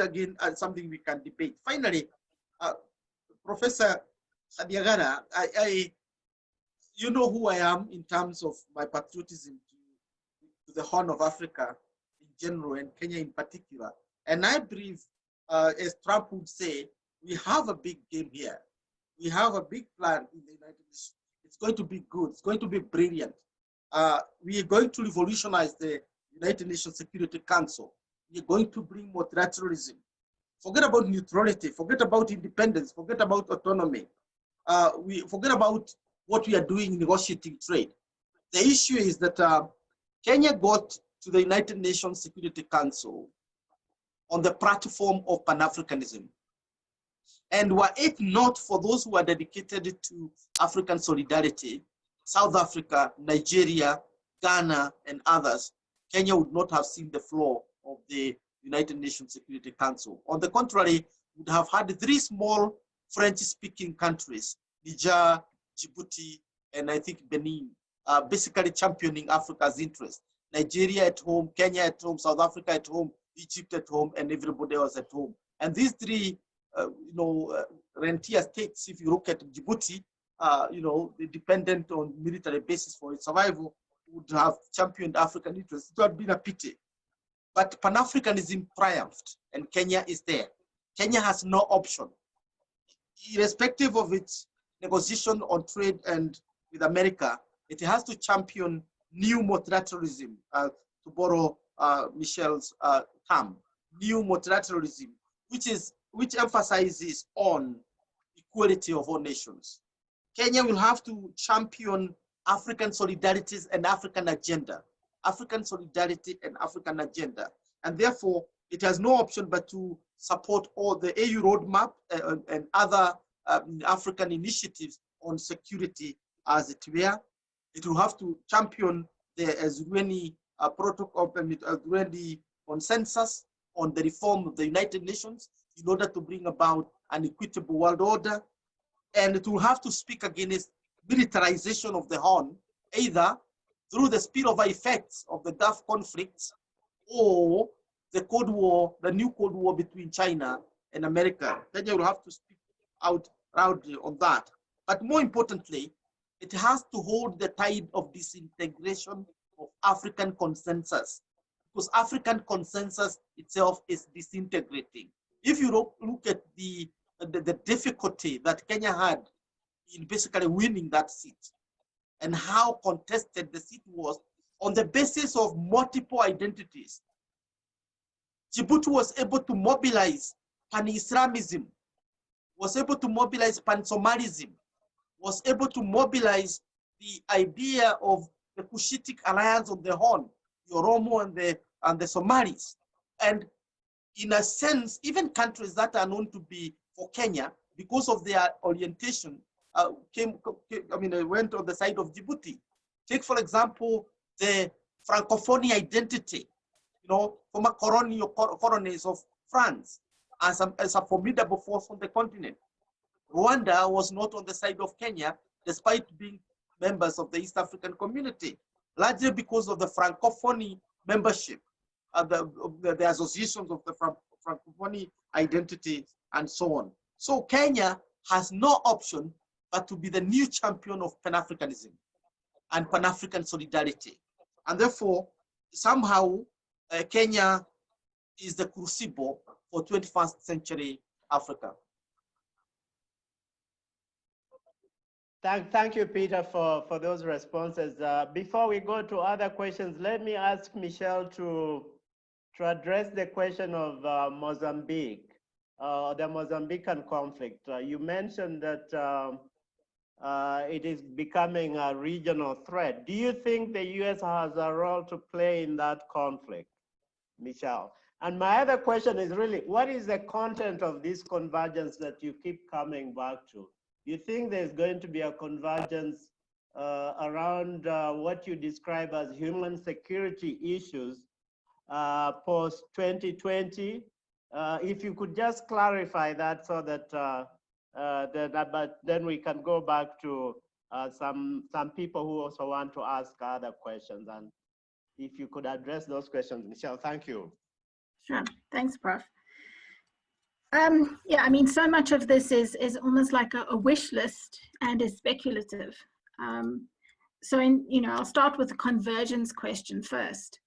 something we can debate. Finally, Professor Adiagara, you know who I am in terms of my patriotism to the Horn of Africa in general and Kenya in particular. And I believe, as Trump would say, we have a big game here. We have a big plan in the United Nations. It's going to be good. It's going to be brilliant. We are going to revolutionize the United Nations Security Council. We are going to bring multilateralism. Forget about neutrality. Forget about independence. Forget about autonomy. We forget about what we are doing in negotiating trade. The issue is that Kenya got to the United Nations Security Council on the platform of Pan-Africanism. And were it not for those who are dedicated to African solidarity, South Africa, Nigeria, Ghana, and others, Kenya would not have seen the floor of the United Nations Security Council. On the contrary, would have had 3 small French-speaking countries, Niger, Djibouti, and I think Benin, basically championing Africa's interests. Nigeria at home, Kenya at home, South Africa at home, Egypt at home, and everybody else at home. And these three, rentier states, if you look at Djibouti, they're dependent on military basis for its survival, would have championed African interests. It would have been a pity. But Pan-Africanism triumphed, and Kenya is there. Kenya has no option. Irrespective of its negotiation on trade and with America, it has to champion new multilateralism, to borrow Michel's term, new multilateralism, which emphasizes on equality of all nations. Kenya will have to champion African solidarities and African agenda, African solidarity and African agenda. And therefore, it has no option but to support all the AU roadmap and other African initiatives on security as it were. It will have to champion the Azulweni protocol and the Azulweni consensus on the reform of the United Nations in order to bring about an equitable world order. And it will have to speak against militarization of the Horn, either through the spillover effects of the Gulf conflicts or the Cold War, the new Cold War between China and America. Kenya will have to speak out loudly on that. But more importantly, it has to hold the tide of disintegration of African consensus, because African consensus itself is disintegrating. If you look at the difficulty that Kenya had in basically winning that seat and how contested the seat was on the basis of multiple identities, Djibouti was able to mobilize pan-Islamism, was able to mobilize pan-Somalism, was able to mobilize the idea of the Cushitic alliance of the Horn, the Oromo and the Somalis. And in a sense, even countries that are known to be for Kenya, because of their orientation, went on the side of Djibouti. Take, for example, the Francophone identity, former colonies of France as a formidable force on the continent. Rwanda was not on the side of Kenya, despite being members of the East African community, largely because of the Francophone membership, the associations of the Francophone identity, and so on. So Kenya has no option but to be the new champion of Pan-Africanism and Pan-African solidarity. And therefore, somehow, Kenya is the crucible for 21st century Africa. Thank you, Peter, for those responses. Before we go to other questions, let me ask Michel to address the question of Mozambique, the Mozambican conflict. You mentioned that it is becoming a regional threat. Do you think the US has a role to play in that conflict, Michel? And my other question is really, what is the content of this convergence that you keep coming back to? You think there's going to be a convergence around what you describe as human security issues post-2020? If you could just clarify that so that, but then we can go back to some people who also want to ask other questions. And if you could address those questions, Michel, thank you. Sure, thanks, Prof. Yeah, I mean, so much of this is almost like a wish list and is speculative. So, I'll start with the convergence question first.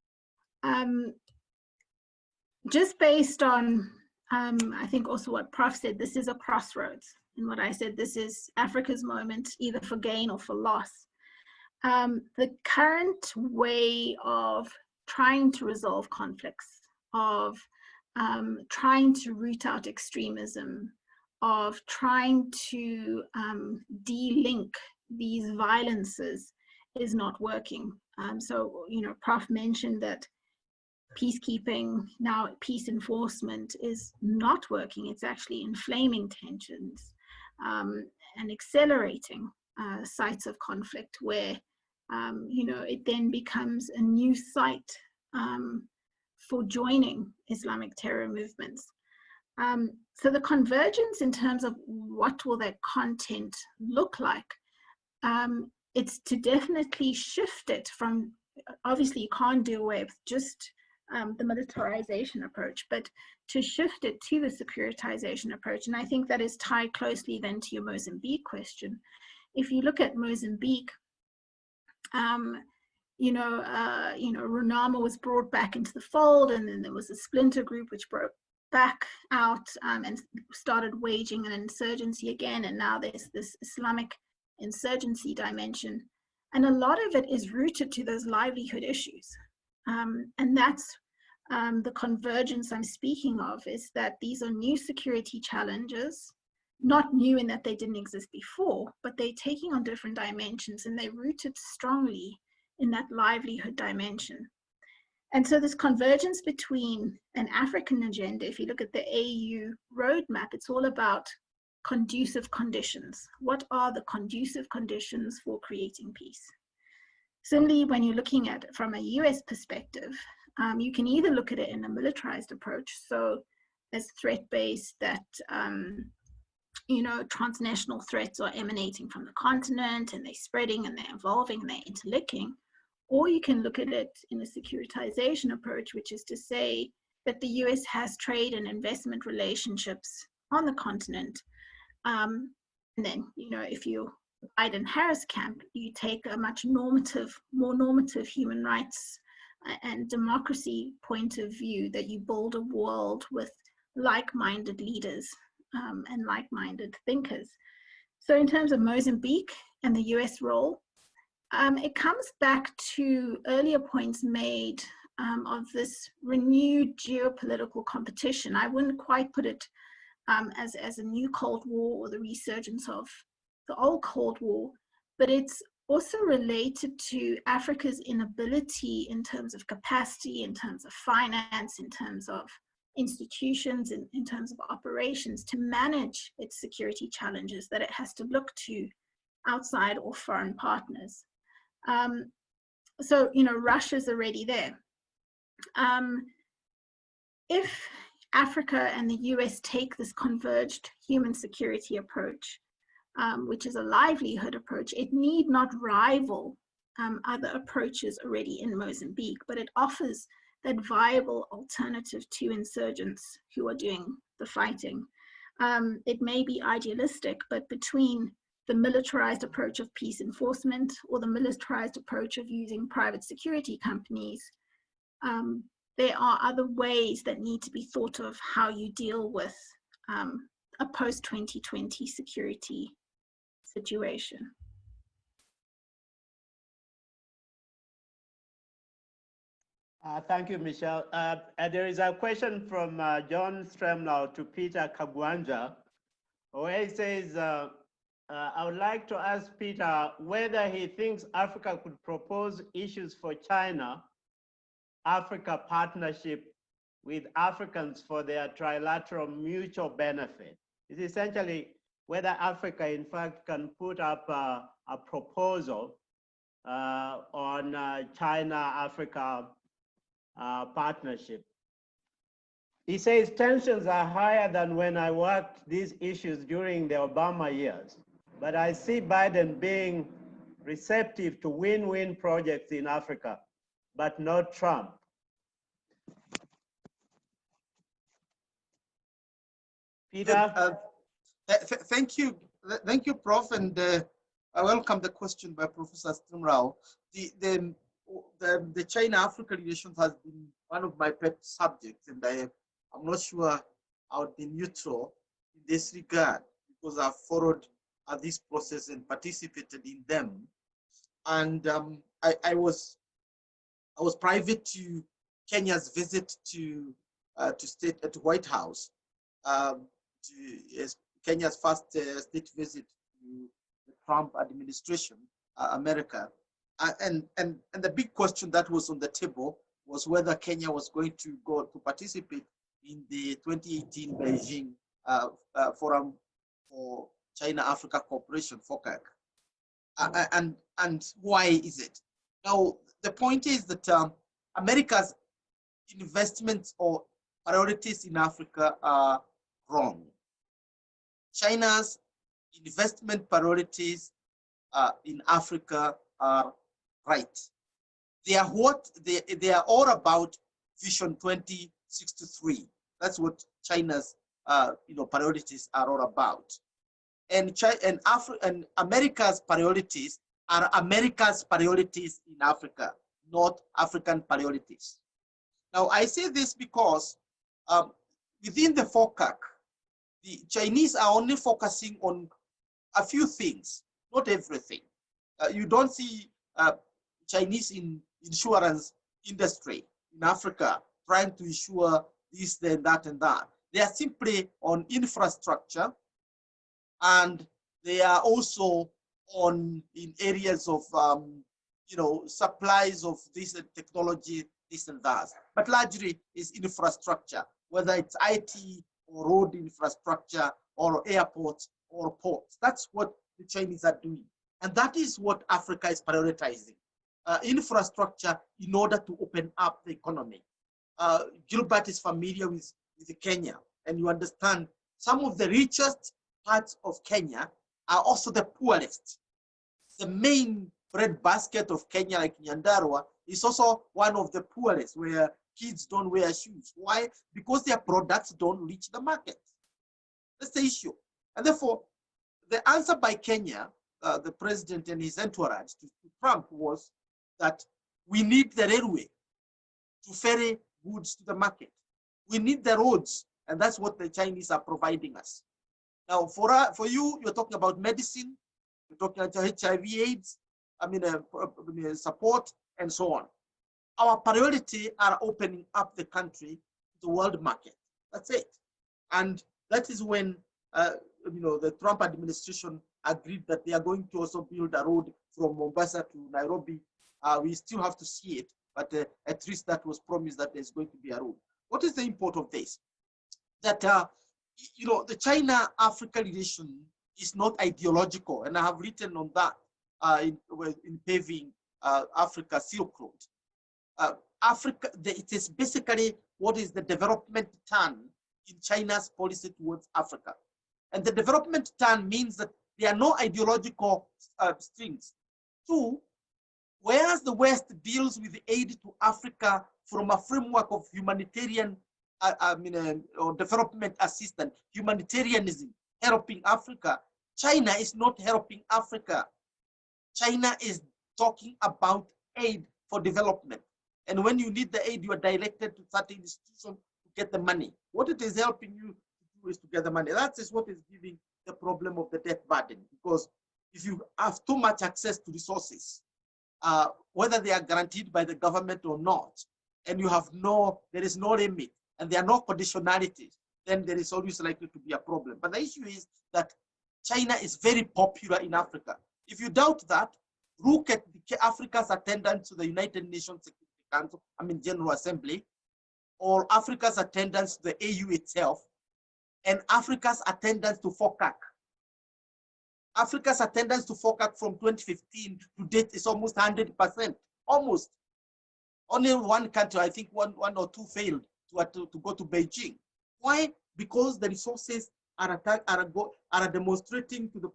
Just based on, I think also what Prof said, this is a crossroads. And what I said, this is Africa's moment, either for gain or for loss. The current way of trying to resolve conflicts, of trying to root out extremism, of trying to de-link these violences is not working. So, Prof mentioned that peacekeeping, now peace enforcement, is not working. It's actually inflaming tensions and accelerating sites of conflict where, it then becomes a new site for joining Islamic terror movements. So the convergence in terms of what will that content look like it's to definitely shift it from, obviously you can't do away with just the militarization approach, but to shift it to the securitization approach. And I think that is tied closely then to your Mozambique question. If you look at Mozambique, Renamo was brought back into the fold, and then there was a splinter group which broke back out and started waging an insurgency again, and now there's this Islamic insurgency dimension, and a lot of it is rooted to those livelihood issues, and that's the convergence I'm speaking of, is that these are new security challenges, not new in that they didn't exist before, but they're taking on different dimensions, and they're rooted strongly in that livelihood dimension. And so this convergence between an African agenda, if you look at the AU roadmap, it's all about conducive conditions. What are the conducive conditions for creating peace? Similarly, when you're looking at it from a US perspective, you can either look at it in a militarized approach, so as threat-based, that transnational threats are emanating from the continent, and they're spreading and they're evolving and they're interlinking. Or you can look at it in a securitization approach, which is to say that the US has trade and investment relationships on the continent. And then, if you Biden-Harris camp, you take a much more normative human rights and democracy point of view, that you build a world with like-minded leaders and like-minded thinkers. So in terms of Mozambique and the US role, it comes back to earlier points made of this renewed geopolitical competition. I wouldn't quite put it as a new Cold War or the resurgence of the old Cold War, but it's also related to Africa's inability in terms of capacity, in terms of finance, in terms of institutions, in terms of operations, to manage its security challenges that it has to look to outside or foreign partners. So, Russia's already there. If Africa and the US take this converged human security approach, which is a livelihood approach, it need not rival other approaches already in Mozambique, but it offers that viable alternative to insurgents who are doing the fighting. It may be idealistic, but between the militarized approach of peace enforcement or the militarized approach of using private security companies, there are other ways that need to be thought of how you deal with a post-2020 security situation. Thank you, Michelle. There is a question from John Stremlau to Peter Kagwanja, where he says, I would like to ask Peter whether he thinks Africa could propose issues for China, Africa partnership with Africans for their trilateral mutual benefit. It's essentially whether Africa, in fact, can put up a proposal on China-Africa partnership. He says tensions are higher than when I worked these issues during the Obama years, but I see Biden being receptive to win-win projects in Africa, but not Trump. Peter? Thank you, Prof, and I welcome the question by Professor Stremlau. The China-Africa relations has been one of my pet subjects, and I'm not sure I would be neutral in this regard, because I've followed this process and participated in them. And I was private to Kenya's visit to White House, Kenya's first state visit to the Trump administration, America. And the big question that was on the table was whether Kenya was going to go to participate in the 2018 Beijing Forum for China-Africa Cooperation, FOCAC. And why is it? Now, the point is that America's investments or priorities in Africa are wrong. China's investment priorities in Africa are right. They are what they are all about Vision 2063. That's what China's priorities are all about. And America's priorities are America's priorities in Africa, not African priorities. Now, I say this because within the FOCAC, the Chinese are only focusing on a few things, not everything. You don't see Chinese in insurance industry in Africa trying to insure this, then that, and that. They are simply on infrastructure, and they are also on in areas of supplies of this technology, this and that. But largely is infrastructure, whether it's IT or road infrastructure or airports or ports. That's what the Chinese are doing. And that is what Africa is prioritizing. Infrastructure in order to open up the economy. Gilbert is familiar with Kenya, and you understand some of the richest parts of Kenya are also the poorest. The main bread basket of Kenya, like Nyandarua, is also one of the poorest, where kids don't wear shoes. Why? Because their products don't reach the market. That's the issue. And therefore, the answer by Kenya, the president and his entourage to Trump, was that we need the railway to ferry goods to the market. We need the roads, and that's what the Chinese are providing us. Now, for you, you're talking about medicine, you're talking about HIV/AIDS, support, and so on. Our priority are opening up the country to the world market. That's it. And that is when the Trump administration agreed that they are going to also build a road from Mombasa to Nairobi. We still have to see it, but at least that was promised that there's going to be a road. What is the import of this? That the China-Africa relation is not ideological, and I have written on that in paving Africa Silk Road. Africa, it is basically what is the development turn in China's policy towards Africa. And the development turn means that there are no ideological strings. Two, whereas the West deals with aid to Africa from a framework of humanitarian or development assistance, humanitarianism, helping Africa, China is not helping Africa. China is talking about aid for development. And when you need the aid, you are directed to certain institutions to get the money. What it is helping you to do is to get the money. That is what is giving the problem of the debt burden. Because if you have too much access to resources, whether they are guaranteed by the government or not, and there is no limit, and there are no conditionalities, then there is always likely to be a problem. But the issue is that China is very popular in Africa. If you doubt that, look at Africa's attendance to the United Nations Security Council, General Assembly, or Africa's attendance to the AU itself, and Africa's attendance to FOCAC. Africa's attendance to FOCAC from 2015 to date is almost 100%, almost. Only one country, I think one or two failed to go to Beijing. Why? Because the resources are demonstrating to the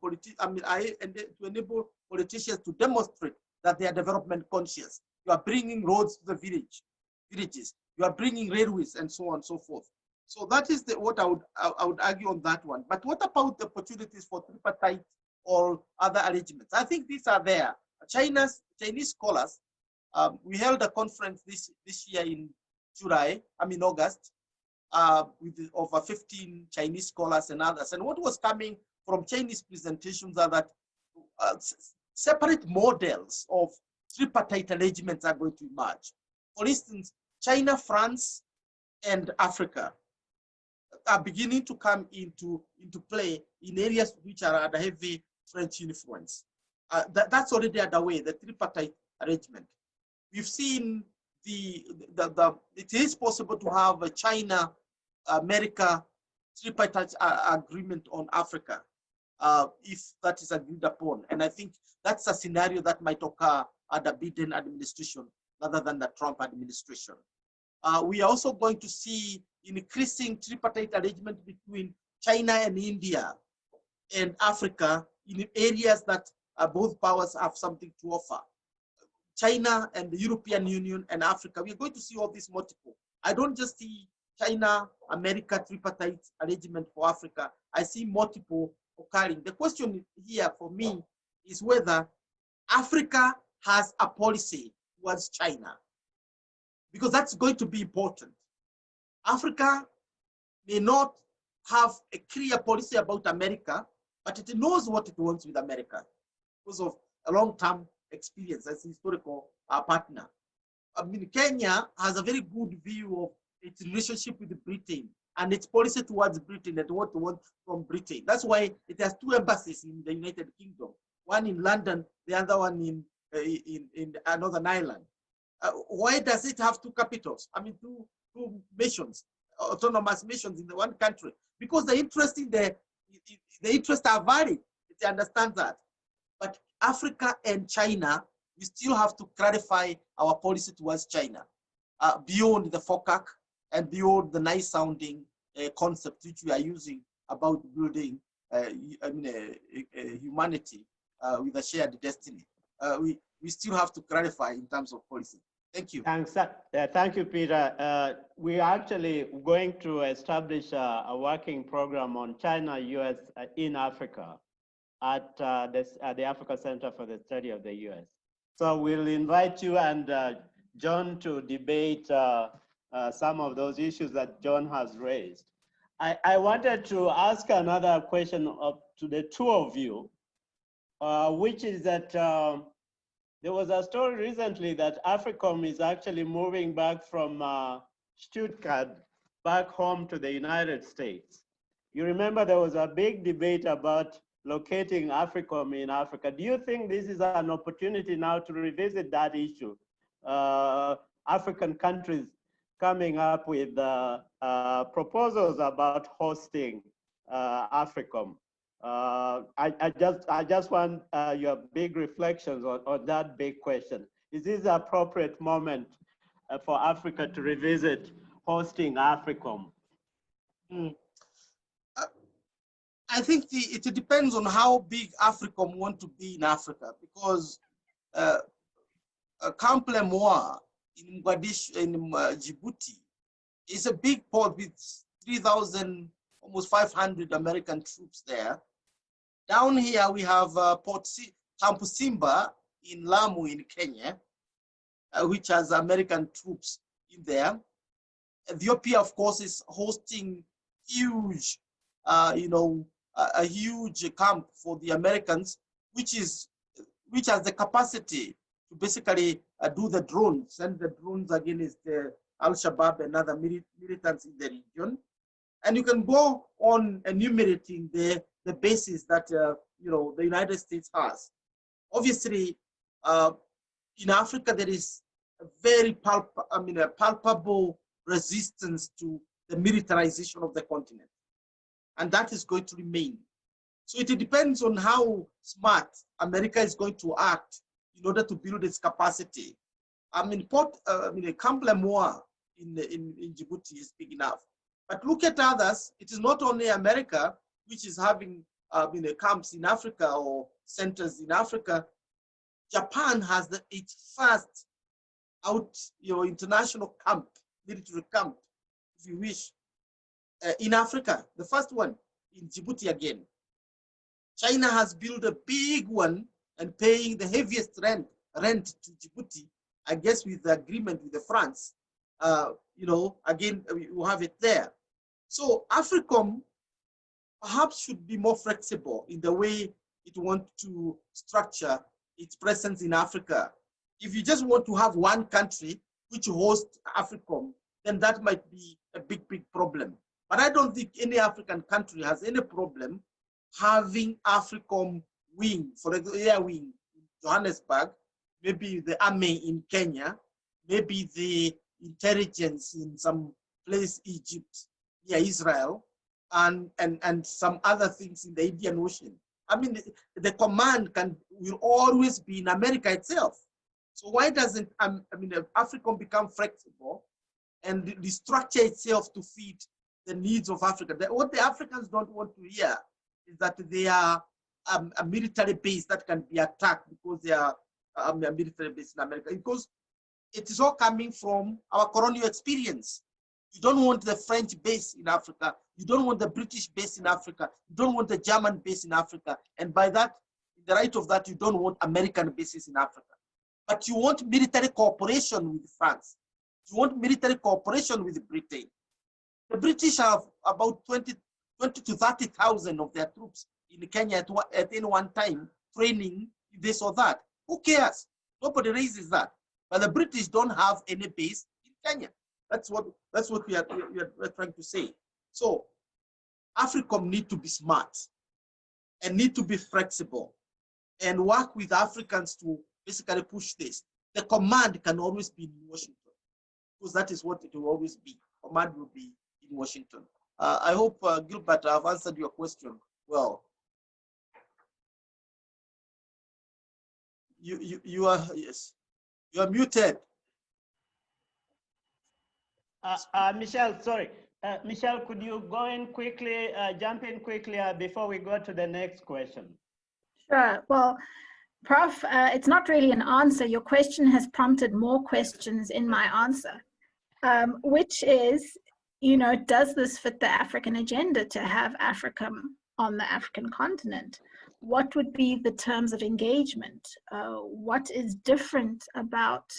to enable politicians to demonstrate that they are development conscious. You are bringing roads to the villages. You are bringing railways and so on and so forth. So that is what I would argue on that one. But what about the opportunities for tripartite or other arrangements? I think these are there. Chinese scholars. We held a conference this year in August, with over 15 Chinese scholars and others. And what was coming from Chinese presentations are that separate models of tripartite arrangements are going to emerge. For instance, China, France, and Africa are beginning to come into play in areas which are under heavy French influence. That's already underway, the tripartite arrangement. We've seen it is possible to have a China-America tripartite agreement on Africa, if that is agreed upon. And I think that's a scenario that might occur at the Biden administration rather than the Trump administration. We are also going to see increasing tripartite arrangement between China and India and Africa in areas that both powers have something to offer. China and the European Union and Africa, we're going to see all these multiple. I don't just see China, America, tripartite arrangement for Africa. I see multiple occurring. The question here for me is whether Africa has a policy towards China, because that's going to be important. Africa may not have a clear policy about America, but it knows what it wants with America because of a long-term experience as a historical partner. I mean, Kenya has a very good view of its relationship with Britain and its policy towards Britain and what it wants from Britain. That's why it has two embassies in the United Kingdom, one in London, the other one in Northern Ireland. Why does it have two capitals? I mean, two nations, autonomous nations in the one country? Because the interest in the interests are varied. They understand that. But Africa and China, we still have to clarify our policy towards China beyond the FOCAC and beyond the nice sounding concept which we are using about building humanity with a shared destiny. We still have to clarify in terms of policy. Thank you. Thanks. Thank you, Peter. We are actually going to establish a working program on China, US in Africa at the Africa Center for the Study of the US. So we'll invite you and John to debate some of those issues that John has raised. I wanted to ask another question to the two of you, which is that there was a story recently that AFRICOM is actually moving back from Stuttgart back home to the United States. You remember there was a big debate about locating AFRICOM in Africa. Do you think this is an opportunity now to revisit that issue? African countries coming up with proposals about hosting AFRICOM. I just want your big reflections on that big question. Is this the appropriate moment for Africa to revisit hosting AFRICOM? I think it depends on how big AFRICOM want to be in Africa, because Camp Lemoire in Mogadishu, in Djibouti, is a big port with 3,000, almost 500 American troops there. Down here, we have Camp Simba in Lamu in Kenya, which has American troops in there. Ethiopia, of course, is hosting huge, a huge camp for the Americans, which has the capacity to basically do the drones, send the drones against Al-Shabaab and other militants in the region. And you can go on enumerating the bases that the United States has. Obviously, in Africa there is a very palpable resistance to the militarization of the continent, and that is going to remain. So it depends on how smart America is going to act in order to build its capacity. Camp Lemoire in Djibouti is big enough. But look at others. It is not only America which is having camps in Africa or centers in Africa. Japan has its first international camp, military camp, if you wish, in Africa. The first one in Djibouti again. China has built a big one and paying the heaviest rent to Djibouti, I guess with the agreement with the France. Again, we have it there. So AFRICOM perhaps should be more flexible in the way it wants to structure its presence in Africa. If you just want to have one country which hosts AFRICOM, then that might be a big problem. But I don't think any African country has any problem having AFRICOM wing, for example, air wing in Johannesburg, maybe the army in Kenya, maybe the intelligence in some place, Egypt, near Israel, and some other things in the Indian Ocean. I mean, the command will always be in America itself. So why doesn't AFRICOM become flexible and restructure itself to fit the needs of Africa? What the Africans don't want to hear is that they are a military base that can be attacked because they are a military base in America, because it is all coming from our colonial experience. You don't want the French base in Africa. You don't want the British base in Africa. You don't want the German base in Africa. And by that, in the right of that, you don't want American bases in Africa. But you want military cooperation with France. You want military cooperation with Britain. The British have about 20 to 30,000 of their troops in Kenya at any one time, training this or that. Who cares? Nobody raises that. But the British don't have any base in Kenya. That's what we are trying to say. So AFRICOM need to be smart and need to be flexible and work with Africans to basically push this. The command can always be in Washington, because that is what it will always be. Command will be in Washington. I hope, Gilbert, I've answered your question well. You are, yes, you are muted. Michelle, sorry. Michelle, could you go in quickly, jump in quickly before we go to the next question? Sure. Well, Prof, it's not really an answer. Your question has prompted more questions in my answer, which is, you know, does this fit the African agenda to have Africa on the African continent? What would be the terms of engagement? What is different about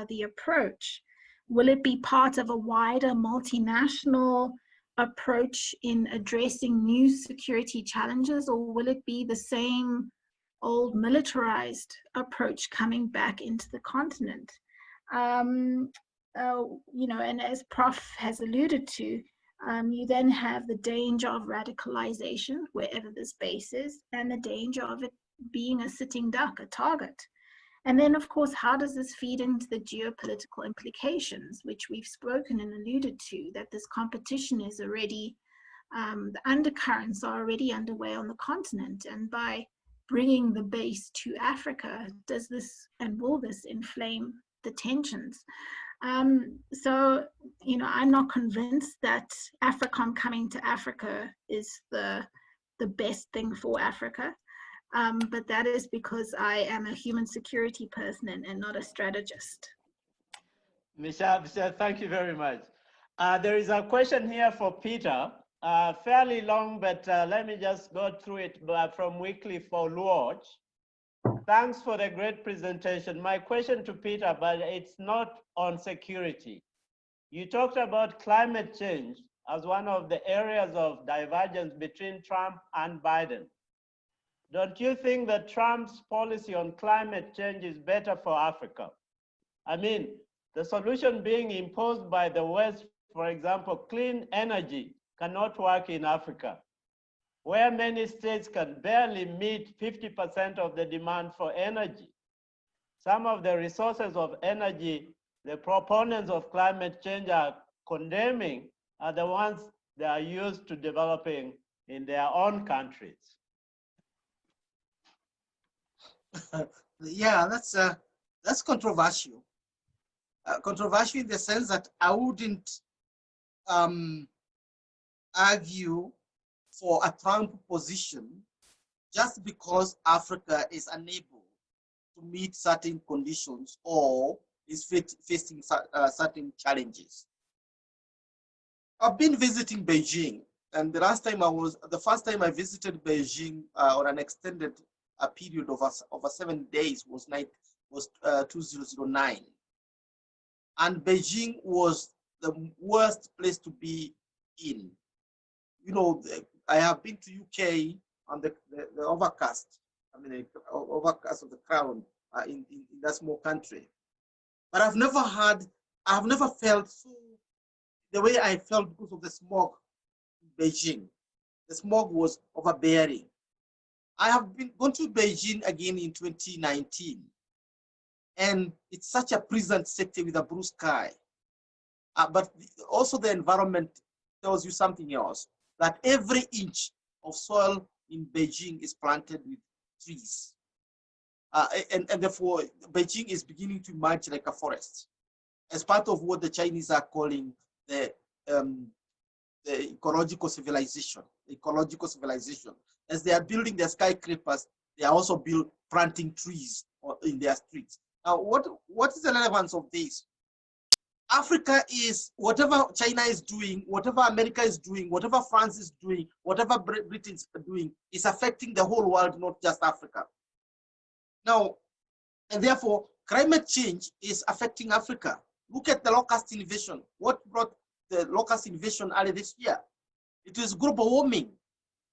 the approach? Will it be part of a wider multinational approach in addressing new security challenges, or will it be the same old militarized approach coming back into the continent? You know, and as Prof has alluded to, you then have the danger of radicalization wherever this base is, and the danger of it being a sitting duck, a target. And then, of course, how does this feed into the geopolitical implications, which we've spoken and alluded to, that this competition is already, the undercurrents are already underway on the continent. And by bringing the base to Africa, does this and will this inflame the tensions? So, you know, I'm not convinced that AFRICOM coming to Africa is the best thing for Africa. But that is because I am a human security person and not a strategist. Michelle, thank you very much. There is a question here for Peter, fairly long, but let me just go through it from Weekly for Luoch. Thanks for the great presentation. My question to Peter, but it's not on security. You talked about climate change as one of the areas of divergence between Trump and Biden. Don't you think that Trump's policy on climate change is better for Africa? I mean, the solution being imposed by the West, for example, clean energy cannot work in Africa, where many states can barely meet 50% of the demand for energy. Some of the resources of energy the proponents of climate change are condemning are the ones they are used to developing in their own countries. Yeah, that's controversial. Controversial in the sense that I wouldn't argue for a Trump position just because Africa is unable to meet certain conditions or is facing certain challenges. I've been visiting Beijing, and the first time I visited Beijing on an extended period of over 7 days was 2009. And Beijing was the worst place to be in. You know, I have been to UK on the overcast, overcast of the crown in that small country. But I've never felt so the way I felt because of the smog in Beijing. The smog was overbearing. I have gone to Beijing again in 2019, and it's such a pleasant city with a blue sky. But also the environment tells you something else, that every inch of soil in Beijing is planted with trees. And therefore, Beijing is beginning to emerge like a forest as part of what the Chinese are calling the ecological civilization. as they are building their skyscrapers, they are also planting trees in their streets. Now, what is the relevance of this? Africa is, whatever China is doing, whatever America is doing, whatever France is doing, whatever Britain is doing, is affecting the whole world, not just Africa. Now, and therefore, climate change is affecting Africa. Look at the locust invasion. What brought the locust invasion early this year? It is global warming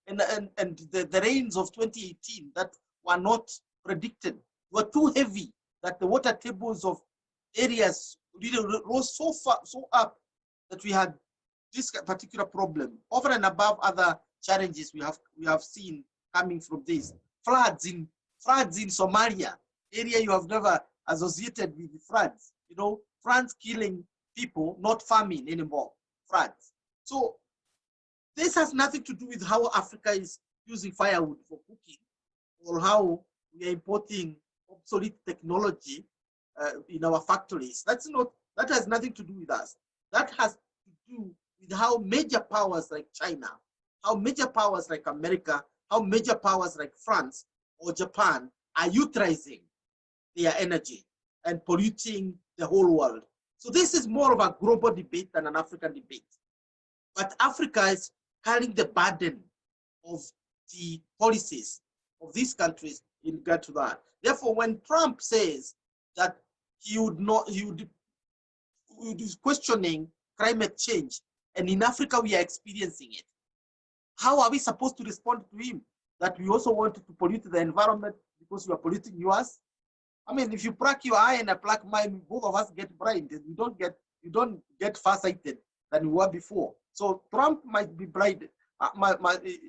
and the rains of 2018 that were not predicted were too heavy, that the water tables of areas really rose so up that we had this particular problem over and above other challenges we have seen coming from this. Floods in Somalia, area you have never associated with the floods. You know, floods killing people, not famine anymore. Floods. So this has nothing to do with how Africa is using firewood for cooking, or how we are importing obsolete technology in our factories. That has nothing to do with us. That has to do with how major powers like China, how major powers like America, how major powers like France or Japan are utilizing their energy and polluting the whole world. So this is more of a global debate than an African debate. But Africa is carrying the burden of the policies of these countries in regard to that. Therefore, when Trump says that he is questioning climate change, and in Africa we are experiencing it, how are we supposed to respond to him? That we also want to pollute the environment because you are polluting yours? I mean, if you pluck your eye and I pluck mine, both of us get blind, and you don't get farsighted than you were before. So Trump might be blind,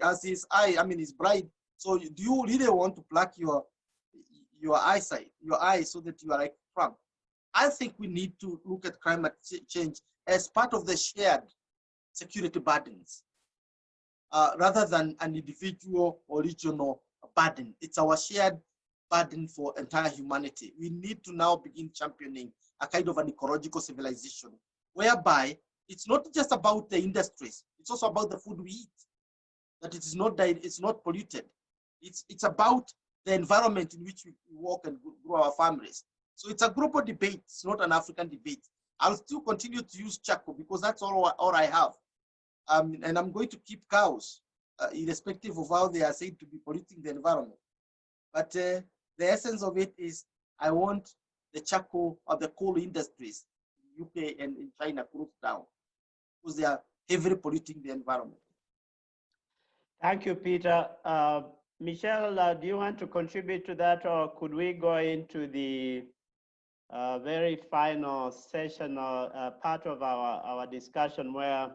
as his eye, I mean, is blind. So do you really want to pluck your eyesight, your eye, so that you are like Trump? I think we need to look at climate change as part of the shared security burdens, rather than an individual or regional burden. It's our shared burden for entire humanity. We need to now begin championing a kind of an ecological civilization, whereby it's not just about the industries, it's also about the food we eat, that it's not polluted. It's about the environment in which we walk and grow our families. So it's a global debate, it's not an African debate. I'll still continue to use charcoal because that's all I have. And I'm going to keep cows, irrespective of how they are said to be polluting the environment. But the essence of it is, I want the charcoal or the coal industries in UK and in China closed down, because they are heavily polluting the environment. Thank you, Peter. Michelle, do you want to contribute to that, or could we go into the very final session or part of our discussion, where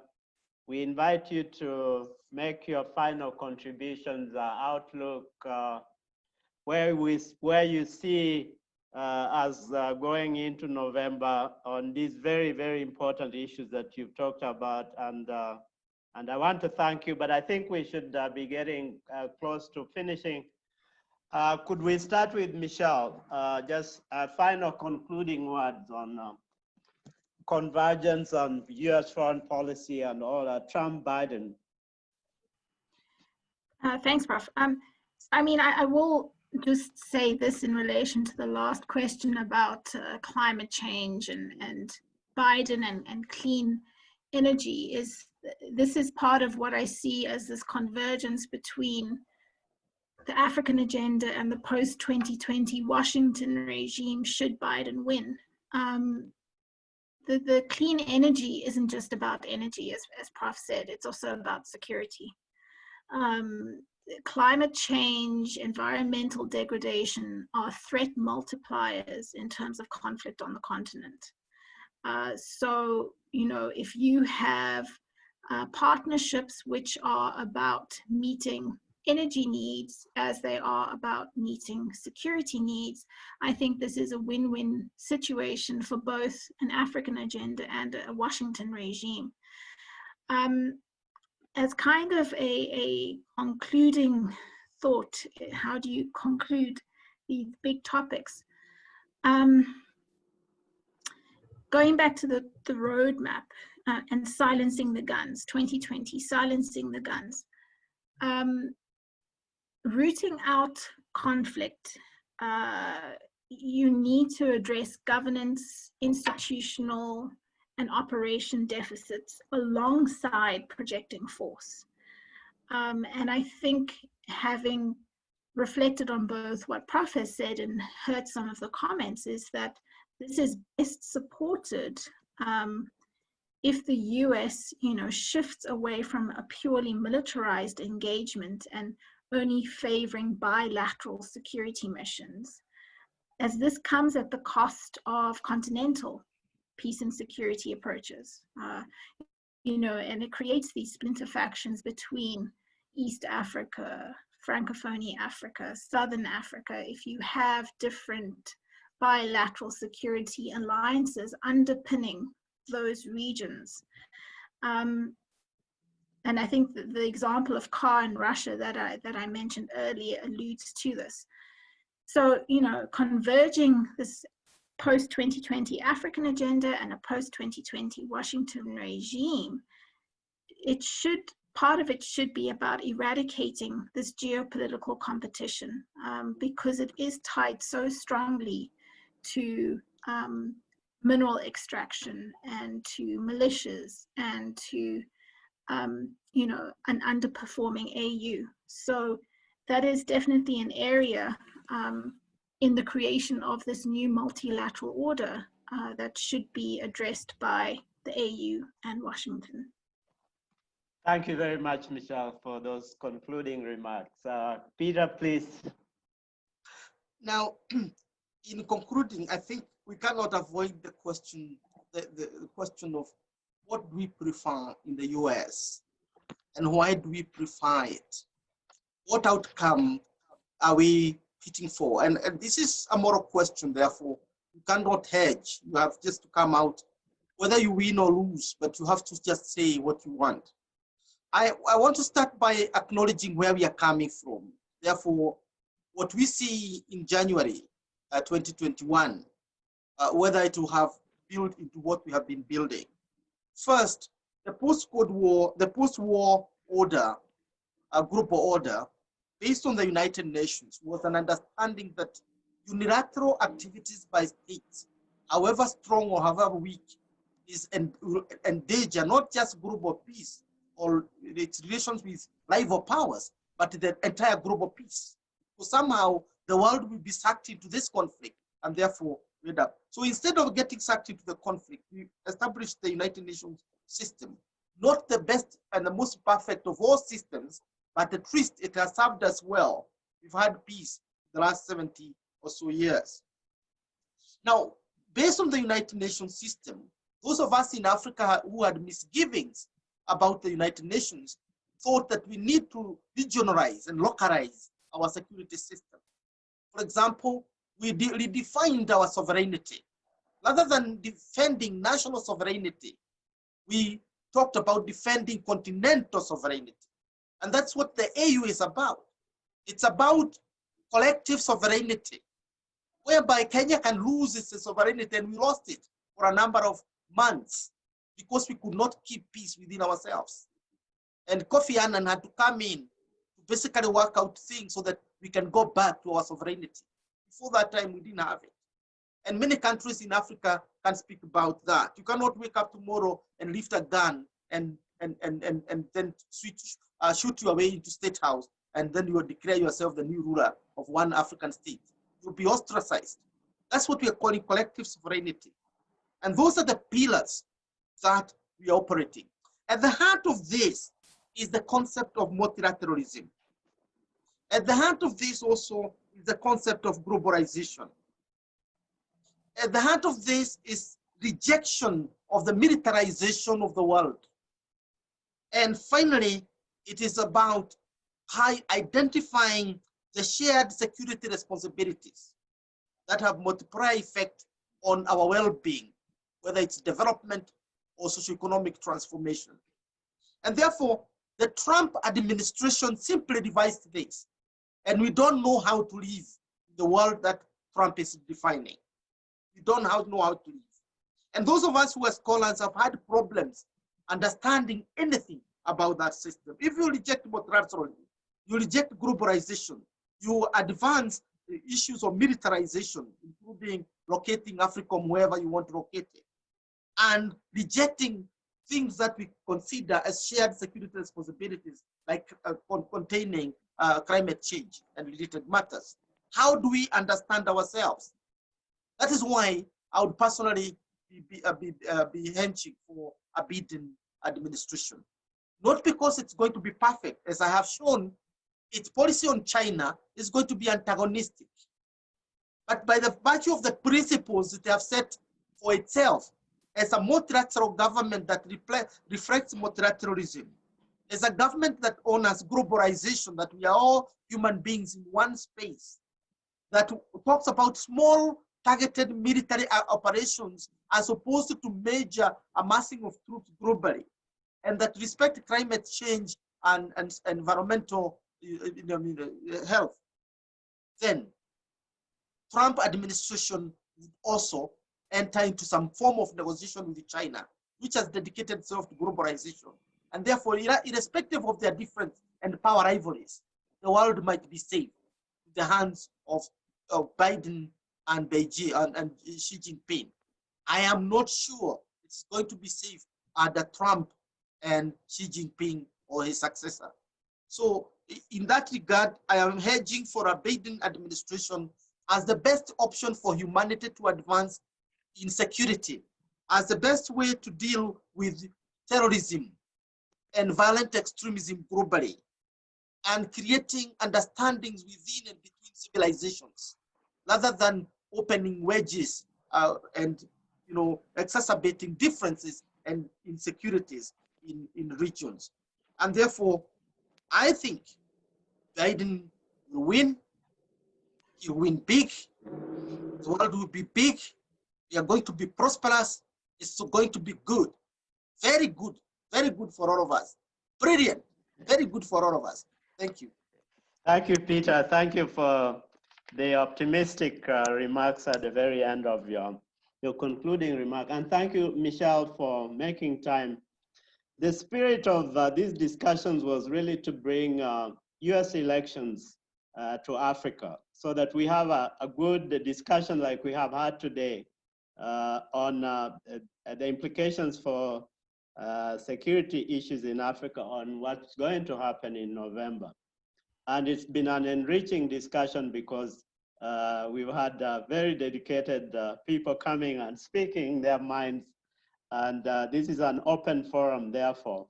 we invite you to make your final contributions, outlook, where you see us going into November on these very, very important issues that you've talked about. And I want to thank you, but I think we should be getting close to finishing. Could we start with Michelle? Just final concluding words on convergence on US foreign policy and all that, Trump, Biden. Thanks, Prof. I mean, I will just say this in relation to the last question about climate change and Biden and clean energy. This is part of what I see as this convergence between the African agenda and the post-2020 Washington regime should Biden win. The clean energy isn't just about energy, as Prof said, it's also about security. Climate change, environmental degradation are threat multipliers in terms of conflict on the continent. So, you know, if you have partnerships which are about meeting energy needs as they are about meeting security needs, I think this is a win-win situation for both an African agenda and a Washington regime. As kind of a concluding thought, how do you conclude these big topics? Going back to the roadmap and silencing the guns, 2020, silencing the guns. rooting out conflict, you need to address governance, institutional, and operation deficits alongside projecting force. And I think, having reflected on both what Prof has said and heard some of the comments, is that this is best supported if the US, shifts away from a purely militarized engagement and only favoring bilateral security missions, as this comes at the cost of continental peace and security approaches. And it creates these splinter factions between East Africa, Francophone Africa, Southern Africa, if you have different bilateral security alliances underpinning those regions. And I think that the example of CAR in Russia that I mentioned earlier alludes to this. So, converging this post-2020 African agenda and a post-2020 Washington regime, part of it should be about eradicating this geopolitical competition, because it is tied so strongly to mineral extraction and to militias and to an underperforming AU. So that is definitely an area in the creation of this new multilateral order that should be addressed by the AU and Washington. Thank you very much, Michelle, for those concluding remarks. Peter, please. Now, in concluding, I think we cannot avoid the question, the question of what do we prefer in the US and why do we prefer it? What outcome are we pitting for? And this is a moral question, therefore, you cannot hedge. You have just to come out, whether you win or lose, but you have to just say what you want. I want to start by acknowledging where we are coming from. Therefore, what we see in January 2021, whether it will have built into what we have been building. First, the post-war order, a group order, based on the United Nations, was an understanding that unilateral activities by states, however strong or however weak, will endanger not just global peace or its relations with rival powers, but the entire global peace. So somehow the world will be sucked into this conflict and therefore end up. So instead of getting sucked into the conflict, we established the United Nations system, not the best and the most perfect of all systems, but at least it has served us well. We've had peace the last 70 or so years. Now, based on the United Nations system, those of us in Africa who had misgivings about the United Nations thought that we need to regionalize and localize our security system. For example, we redefined our sovereignty. Rather than defending national sovereignty, we talked about defending continental sovereignty. And that's what the AU is about. It's about collective sovereignty, whereby Kenya can lose its sovereignty, and we lost it for a number of months because we could not keep peace within ourselves. And Kofi Annan had to come in to basically work out things so that we can go back to our sovereignty. Before that time, we didn't have it. And many countries in Africa can speak about that. You cannot wake up tomorrow and lift a gun and then shoot your way into State House, and then you will declare yourself the new ruler of one African state. You'll be ostracized. That's what we are calling collective sovereignty. And those are the pillars that we are operating. At the heart of this is the concept of multilateralism. At the heart of this also is the concept of globalization. At the heart of this is rejection of the militarization of the world. And finally, it is about identifying the shared security responsibilities that have multiplier effect on our well-being, whether it's development or socioeconomic transformation. And therefore, the Trump administration simply devised this, and we don't know how to live in the world that Trump is defining. We don't know how to live. And those of us who are scholars have had problems understanding anything about that system. If you reject multilateralism, You reject globalization. You advance the issues of militarization, including locating AFRICOM wherever you want to locate it, and rejecting things that we consider as shared security responsibilities, like containing climate change and related matters. How do we understand ourselves? That is why I would personally be henching for a Biden administration. Not because it's going to be perfect, as I have shown, its policy on China is going to be antagonistic. But by the virtue of the principles it have set for itself as a multilateral government that reflects multilateralism, as a government that honors globalization, that we are all human beings in one space, that talks about small targeted military operations as opposed to major amassing of troops globally, and that respect climate change and environmental health, then Trump administration would also enter into some form of negotiation with China, which has dedicated itself to globalization. And therefore, irrespective of their different and power rivalries, the world might be safe in the hands of Biden and Beijing and Xi Jinping. I am not sure it's going to be safe under Trump and Xi Jinping or his successor. So in that regard, I am hedging for a Biden administration as the best option for humanity to advance in security, as the best way to deal with terrorism and violent extremism globally, and creating understandings within and between civilizations, rather than opening wedges and exacerbating differences and insecurities in regions. And therefore, I think Biden will win. He'll win big. The world will be big. We are going to be prosperous. It's going to be good. Very good for all of us. Brilliant. Very good for all of us. Thank you. Thank you, Peter. Thank you for the optimistic remarks at the very end of your concluding remark. And thank you, Michelle, for making time. The spirit of these discussions was really to bring US elections to Africa, so that we have a good discussion like we have had today on the implications for security issues in Africa, on what's going to happen in November. And it's been an enriching discussion because we've had very dedicated people coming and speaking their minds. And this is an open forum, therefore,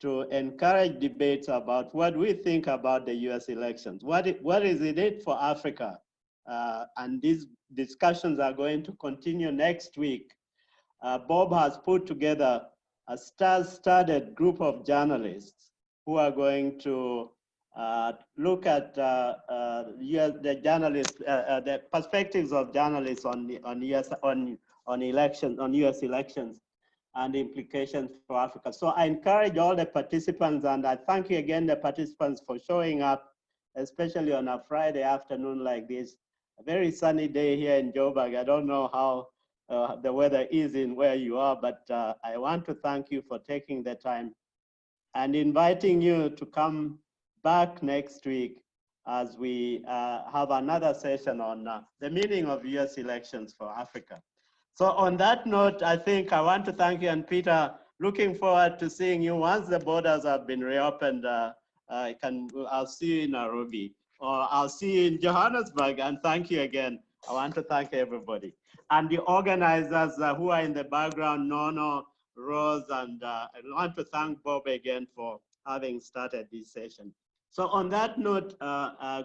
to encourage debates about what we think about the US elections. What is in it for Africa? And these discussions are going to continue next week. Bob has put together a star-studded group of journalists who are going to look at the perspectives of journalists on US elections and the implications for Africa. So I encourage all the participants, and I thank you again, the participants, for showing up, especially on a Friday afternoon like this. A very sunny day here in Joburg. I don't know how the weather is in where you are, but I want to thank you for taking the time and inviting you to come back next week as we have another session on the meaning of US elections for Africa. So on that note, I think I want to thank you, and Peter, looking forward to seeing you once the borders have been reopened. I'll see you in Nairobi, or I'll see you in Johannesburg, and thank you again. I want to thank everybody. And the organizers who are in the background, Nono, Rose, and I want to thank Bob again for having started this session. So on that note,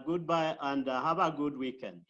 goodbye and have a good weekend.